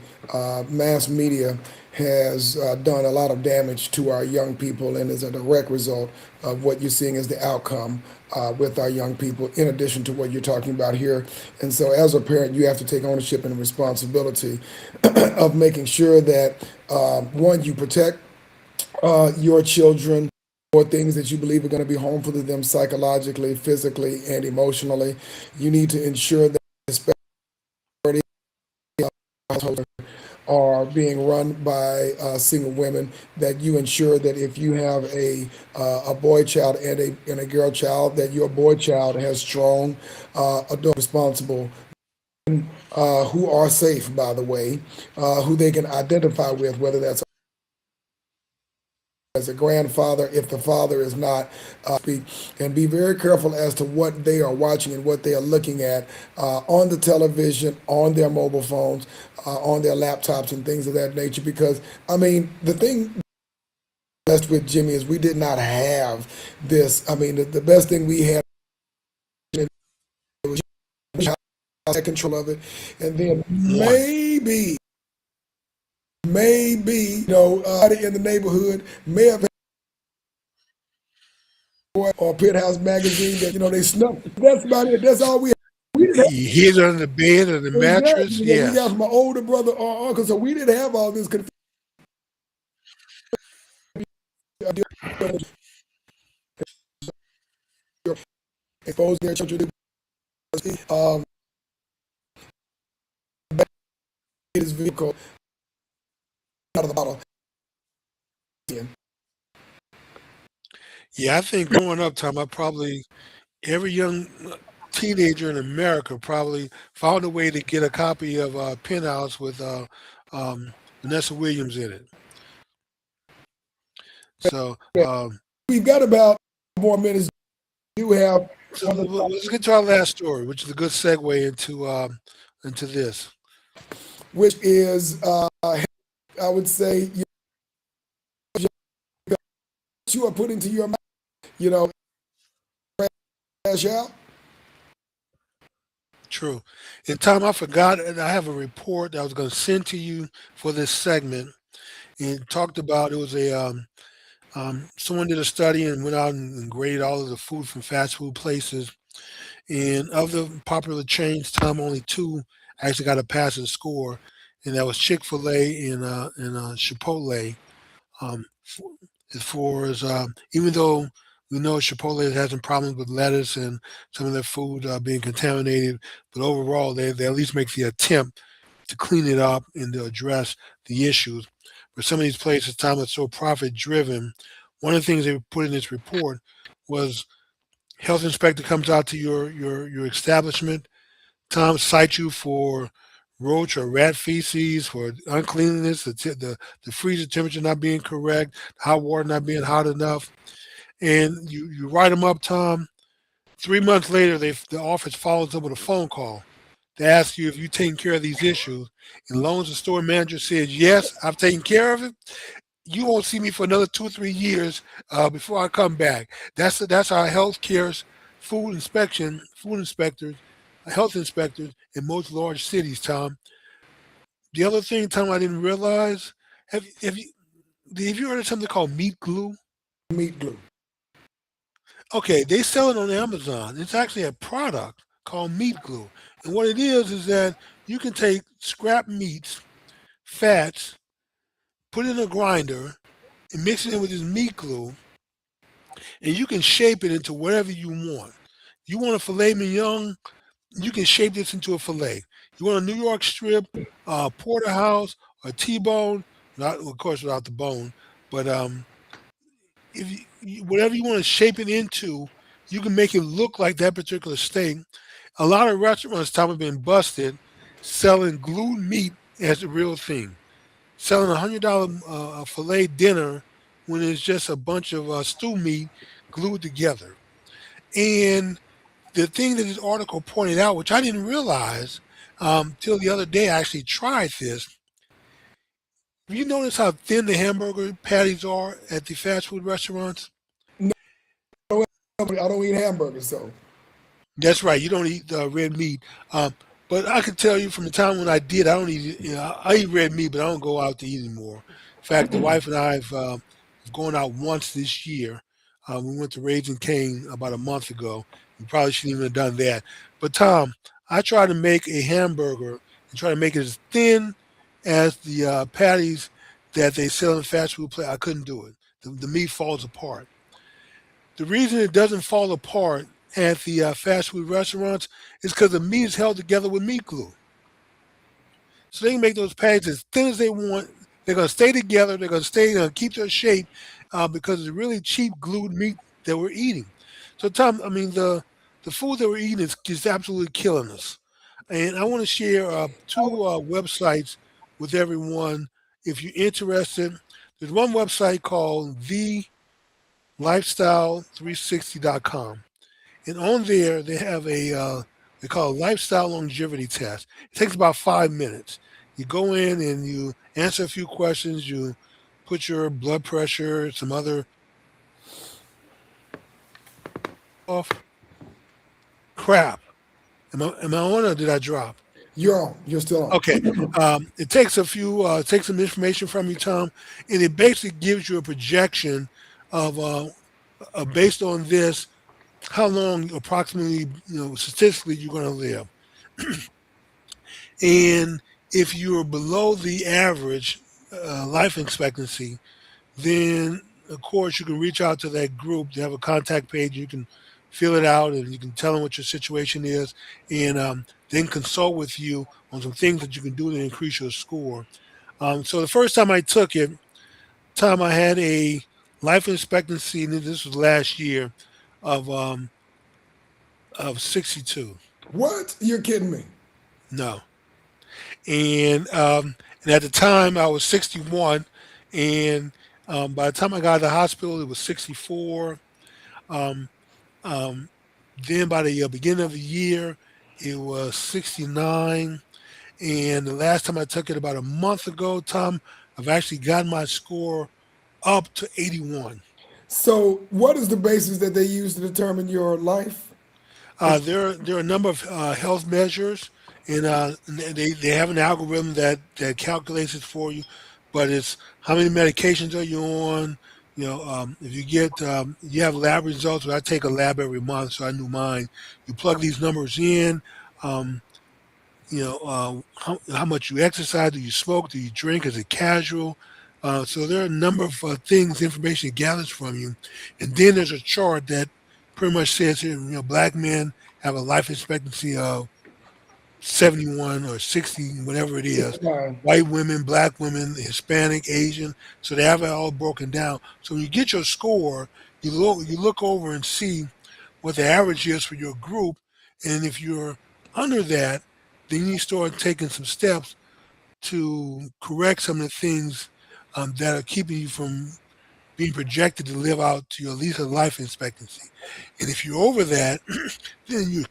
Speaker 2: mass media has done a lot of damage to our young people and is a direct result of what you're seeing as the outcome with our young people, in addition to what you're talking about here. And so, as a parent, you have to take ownership and responsibility of making sure that, one, you protect your children or things that you believe are going to be harmful to them psychologically, physically, and emotionally. You need to ensure that especially households are being run by single women. That you ensure that if you have a boy child and a girl child, that your boy child has strong adult responsible who are safe, by the way, who they can identify with, whether that's as a grandfather, if the father is not, speak, and be very careful as to what they are watching and what they are looking at on the television, on their mobile phones, on their laptops, and things of that nature. Because, I mean, the thing best with Jimmy is we did not have this. I mean, the best thing we had was control of it, and then
Speaker 1: One.
Speaker 2: maybe, in the neighborhood may have or Penthouse magazine that they snuck. That's about it. That's all we had. We didn't have
Speaker 1: You hid under the bed or the mattress?
Speaker 2: exactly what we got
Speaker 1: Yes.
Speaker 2: from my older brother or uncle, so we didn't have all this exposing their children to his vehicle out of the bottle.
Speaker 1: Yeah, I think growing up, Tom, I probably every young teenager in America probably found a way to get a copy of Penthouse with um, Vanessa Williams in it. So,
Speaker 2: We've got about more minutes. You have
Speaker 1: so
Speaker 2: other
Speaker 1: let's get to our last story, which is a good segue into this.
Speaker 2: which is I would say you are putting to your mouth, you know, cash out.
Speaker 1: True. And Tom, I forgot, and I have a report that I was going to send to you for this segment. And it talked about it was someone did a study and went out and graded all of the food from fast food places. And of the popular chains, Tom, only two actually got a passing score, and that was Chick-fil-A and Chipotle. For, as far as even though we know Chipotle is having problems with lettuce and some of their food being contaminated, but overall they at least make the attempt to clean it up and to address the issues. But some of these places, Tom, are so profit driven. One of the things they put in this report was health inspector comes out to your establishment. Tom cites you for roach or rat feces, for uncleanliness, the freezer temperature not being correct, hot water not being hot enough, and you write them up, Tom. 3 months later, the office follows up with a phone call to ask you if you've taken care of these issues. And long as the store manager says yes, I've taken care of it, you won't see me for another 2 or 3 years before I come back. That's our healthcare's food inspectors, health inspectors in most large cities. Tom, the other thing, Tom, I didn't realize, have you heard of something called meat glue?
Speaker 2: Meat glue.
Speaker 1: Okay, they sell it on Amazon. It's actually a product called meat glue, and what it is that you can take scrap meats, fats, put it in a grinder, and mix it in with this meat glue, and you can shape it into whatever you want. You want a filet mignon, you can shape this into a filet. You want a New York strip, porterhouse, or T-bone, not of course without the bone, but if whatever you want to shape it into, you can make it look like that particular steak. A lot of restaurants, Tom, have been busted selling glued meat as the real thing. Selling $100 filet dinner when it's just a bunch of stew meat glued together. And the thing that this article pointed out, which I didn't realize till the other day, I actually tried this. Have you notice how thin the hamburger patties are at the fast food restaurants?
Speaker 2: No, I don't eat hamburgers, so
Speaker 1: That's right. You don't eat red meat. But I can tell you from the time when I did, I don't eat. I eat red meat, but I don't go out to eat anymore. In fact, the wife and I have gone out once this year. We went to Raising Cane about a month ago. We probably shouldn't even have done that. But Tom, I try to make a hamburger and try to make it as thin as the patties that they sell in fast food place. I couldn't do it. The meat falls apart. The reason it doesn't fall apart at the fast food restaurants is because the meat is held together with meat glue. So they can make those patties as thin as they want. They're going to stay together. They're going to stay, keep their shape because it's really cheap glued meat that we're eating. So, Tom, I mean, the food that we're eating is just absolutely killing us. And I want to share two websites with everyone if you're interested. There's one website called thelifestyle360.com. And on there, they have they call it lifestyle longevity test. It takes about 5 minutes. You go in and you answer a few questions. You put your blood pressure, some other off. Crap. Am I on or did I drop?
Speaker 2: you're on. You're still on.
Speaker 1: Okay. It takes takes some information from you, Tom, and it basically gives you a projection of, based on this, how long approximately, statistically you're going to live. And if you're below the average life expectancy, then of course you can reach out to that group. They have a contact page. You can fill it out and you can tell them what your situation is, and then consult with you on some things that you can do to increase your score. So the first time I took it, Tom, I had a life expectancy, and this was last year, of 62.
Speaker 2: What? You're kidding me.
Speaker 1: No, and at the time I was 61, and by the time I got to the hospital, it was 64. Um, um, then by the beginning of the year, it was 69, and the last time I took it about a month ago, Tom, I've actually gotten my score up to 81.
Speaker 2: So, what is the basis that they use to determine your life?
Speaker 1: There are a number of health measures, and they have an algorithm that calculates it for you. But it's how many medications are you on? If you have lab results. But I take a lab every month, so I knew mine. You plug these numbers in. Um, how much you exercise, do you smoke, do you drink, is it casual? So there are a number of things, information it gathers from you, and then there's a chart that pretty much says here, black men have a life expectancy of 71 or 60, whatever it is.
Speaker 2: 69.
Speaker 1: White women, black women, Hispanic, Asian, so they have it all broken down. So when you get your score, you look over and see what the average is for your group, and if you're under that, then you start taking some steps to correct some of the things that are keeping you from being projected to live out to your at least a life expectancy. And if you're over that, then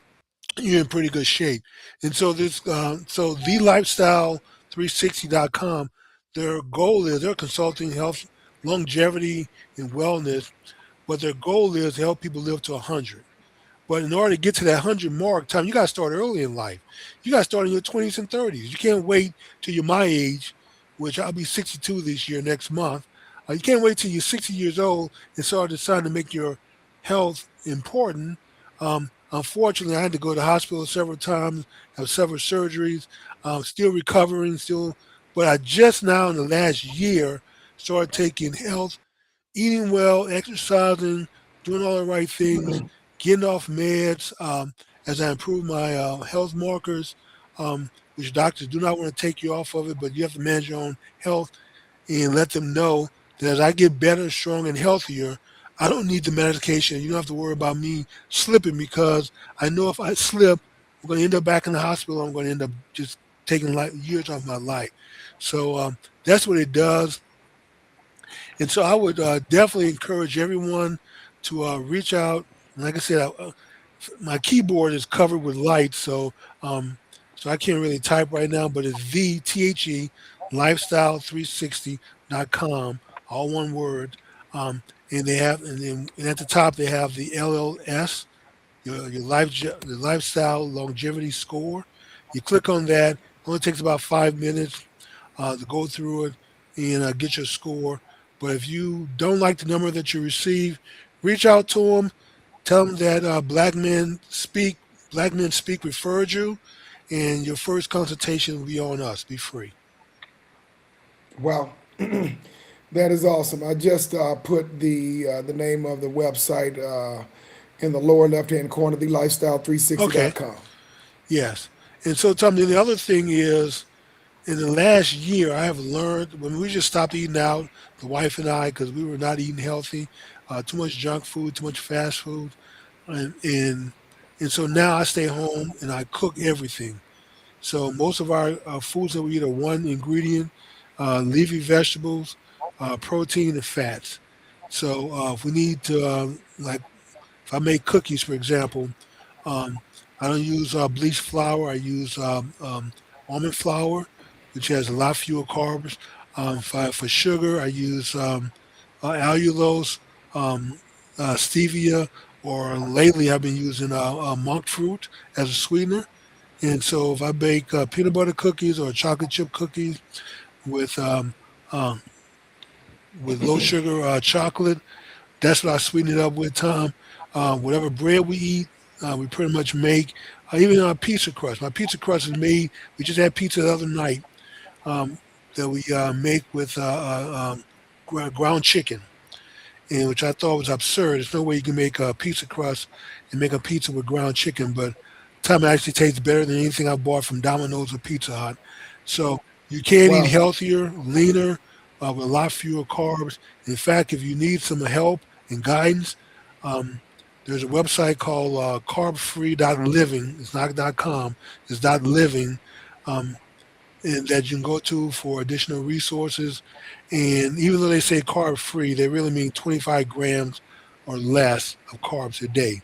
Speaker 1: you're in pretty good shape. And so so the lifestyle 360.com, their goal is they're consulting health, longevity, and wellness, but their goal is to help people live to 100. But in order to get to that 100 mark time, you got to start early in life. You got to start in your 20s and 30s. You can't wait till you're my age, which I'll be 62 this year next month. You can't wait till you're 60 years old and start deciding to make your health important. Unfortunately, I had to go to the hospital several times, have several surgeries, still recovering, still. But I just now in the last year started taking health, eating well, exercising, doing all the right things, getting off meds as I improve my health markers, which doctors do not want to take you off of it, but you have to manage your own health and let them know that as I get better, strong, and healthier, I don't need the medication. You don't have to worry about me slipping because I know if I slip, I'm going to end up back in the hospital. I'm going to end up just taking years off my life. So that's what it does. And so I would definitely encourage everyone to reach out. Like I said, my keyboard is covered with lights, so I can't really type right now. But it's the lifestyle360.com, all one word. And they have, and at the top they have the LLS, the lifestyle longevity score. You click on that. It only takes about 5 minutes to go through it and get your score. But if you don't like the number that you receive, reach out to them. Tell them that Black Men Speak referred you, and your first consultation will be on us. Be free.
Speaker 2: Wow, that is awesome. I just put the name of the website in the lower left hand corner, the
Speaker 1: Okay.
Speaker 2: lifestyle360.com.
Speaker 1: Yes. And so, Tommy, the other thing is, in the last year, I have learned when we just stopped eating out, the wife and I, because we were not eating healthy, too much junk food, too much fast food, and and and so now I stay home and I cook everything. So most of our foods that we eat are one ingredient, leafy vegetables, protein, and fats. So if we need to, like, if I make cookies, for example, um, I don't use bleached flour. I use almond flour, which has a lot fewer carbs. For sugar, I use allulose, um, stevia, or lately I've been using monk fruit as a sweetener. And so if I bake peanut butter cookies or chocolate chip cookies with um, um, with low sugar chocolate, that's what I sweeten it up with, Tom. Whatever bread we eat, we pretty much make. Even our pizza crust. My pizza crust is made. We just had pizza the other night um, that we make with ground chicken, and which I thought was absurd. There's no way you can make a pizza crust and make a pizza with ground chicken, but time actually tastes better than anything I bought from Domino's or Pizza Hut. So you can eat
Speaker 2: Wow.
Speaker 1: healthier, leaner, with a lot fewer carbs. In fact, if you need some help and guidance, um, there's a website called carbfree.living. It's not .com. It's .living. Um, and that you can go to for additional resources. And even though they say carb free, they really mean 25 grams or less of carbs a day.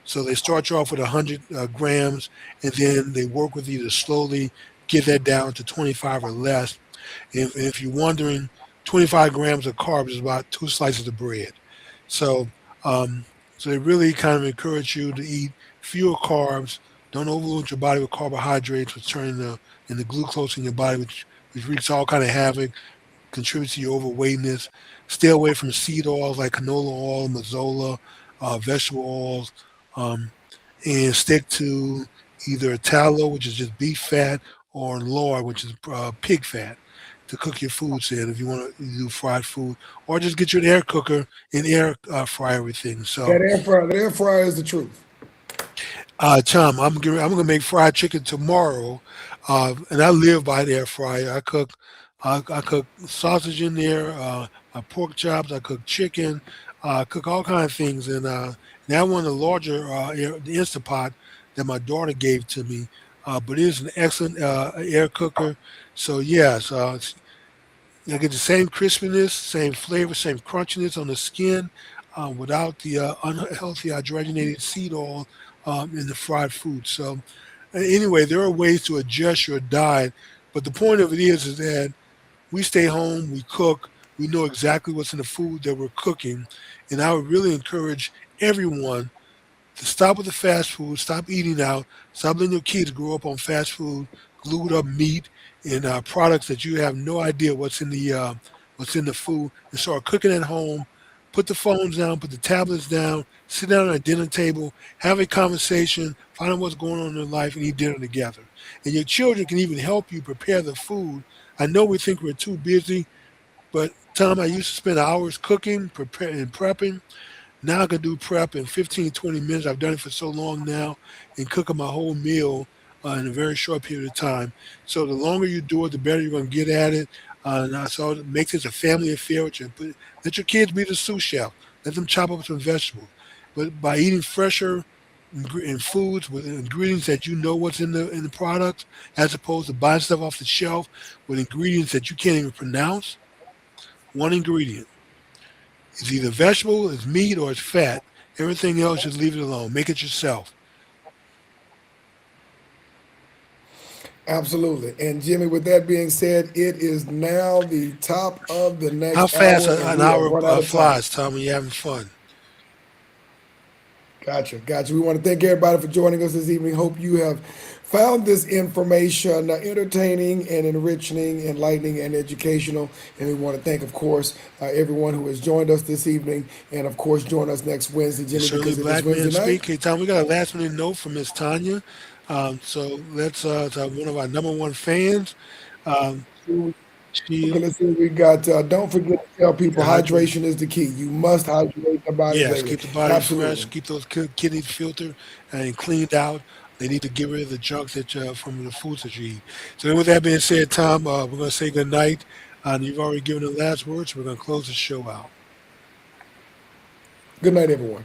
Speaker 1: So they start you off with 100 grams, and then they work with you to slowly get that down to 25 or less. And if you're wondering, 25 grams of carbs is about two slices of bread. So, um, so they really kind of encourage you to eat fewer carbs. Don't overload your body with carbohydrates, which turn into glucose in your body, which wreaks all kind of havoc, contributes to your overweightness. Stay away from seed oils like canola oil, mazola, vegetable oils, um, and stick to either tallow, which is just beef fat, or lard, which is pig fat, to cook your foods in if you want to do fried food, or just get you an air cooker and air fry everything. So
Speaker 2: That air fryer is the truth.
Speaker 1: Tom, I'm gonna make fried chicken tomorrow, and I live by the air fryer. I cook sausage in there, pork chops. I cook chicken. I cook all kinds of things, and now one of the larger the Instapot that my daughter gave to me. but it is an excellent air cooker. So yes, I get the same crispiness, same flavor, same crunchiness on the skin, without the unhealthy hydrogenated seed oil in the fried food. So anyway, there are ways to adjust your diet, but the point of it is that we stay home, we cook, we know exactly what's in the food that we're cooking, and I would really encourage everyone to stop with the fast food, stop eating out, stop letting your kids grow up on fast food, glued up meat and products that you have no idea what's in the food, and start cooking at home. Put the phones down, put the tablets down, sit down at a dinner table, have a conversation, find out what's going on in their life, and eat dinner together. And your children can even help you prepare the food. I know we think we're too busy, but Tom, I used to spend hours cooking, preparing, and prepping. Now I can do prep in 15, 20 minutes. I've done it for so long now and cooking my whole meal in a very short period of time. So the longer you do it, the better you're going to get at it. So it makes it a family affair. Let your kids be the sous chef. Let them chop up some vegetables. But by eating fresher and foods with ingredients that you know what's in the product, as opposed to buying stuff off the shelf with ingredients that you can't even pronounce, one ingredient. It's either vegetable, it's meat, or it's fat. Everything else, just leave it alone. Make it yourself.
Speaker 2: Absolutely. And Jimmy, with that being said, it is now the top of the
Speaker 1: How
Speaker 2: next
Speaker 1: fast
Speaker 2: hour, and
Speaker 1: an
Speaker 2: we have
Speaker 1: hour
Speaker 2: run out of time.
Speaker 1: flies, Tom, when you're having fun.
Speaker 2: Gotcha, gotcha. We want to thank everybody for joining us this evening. Hope you have found this information entertaining and enriching, enlightening, and educational. And we want to thank, of course, everyone who has joined us this evening. And, of course, join us next Wednesday,
Speaker 1: It's
Speaker 2: Jimmy,
Speaker 1: certainly
Speaker 2: because it is
Speaker 1: Black
Speaker 2: Wednesday
Speaker 1: Man
Speaker 2: night.
Speaker 1: Speak. Hey, Tom, we got a last minute note from Miss Tanya. So let's to one of our number one fans. Um,
Speaker 2: Okay,
Speaker 1: she,
Speaker 2: let's see what we got. Don't forget to tell people
Speaker 1: yeah, hydrate.
Speaker 2: hydration is the key. You must hydrate your body
Speaker 1: Yes,
Speaker 2: daily.
Speaker 1: keep the body fresh,
Speaker 2: Absolutely.
Speaker 1: keep those kidneys filtered and cleaned out. They need to get rid of the junk that from the foods that you eat. So with that being said, Tom, we're going to say good night. And you've already given the last words. So we're going to close the show out.
Speaker 2: Good night, everyone.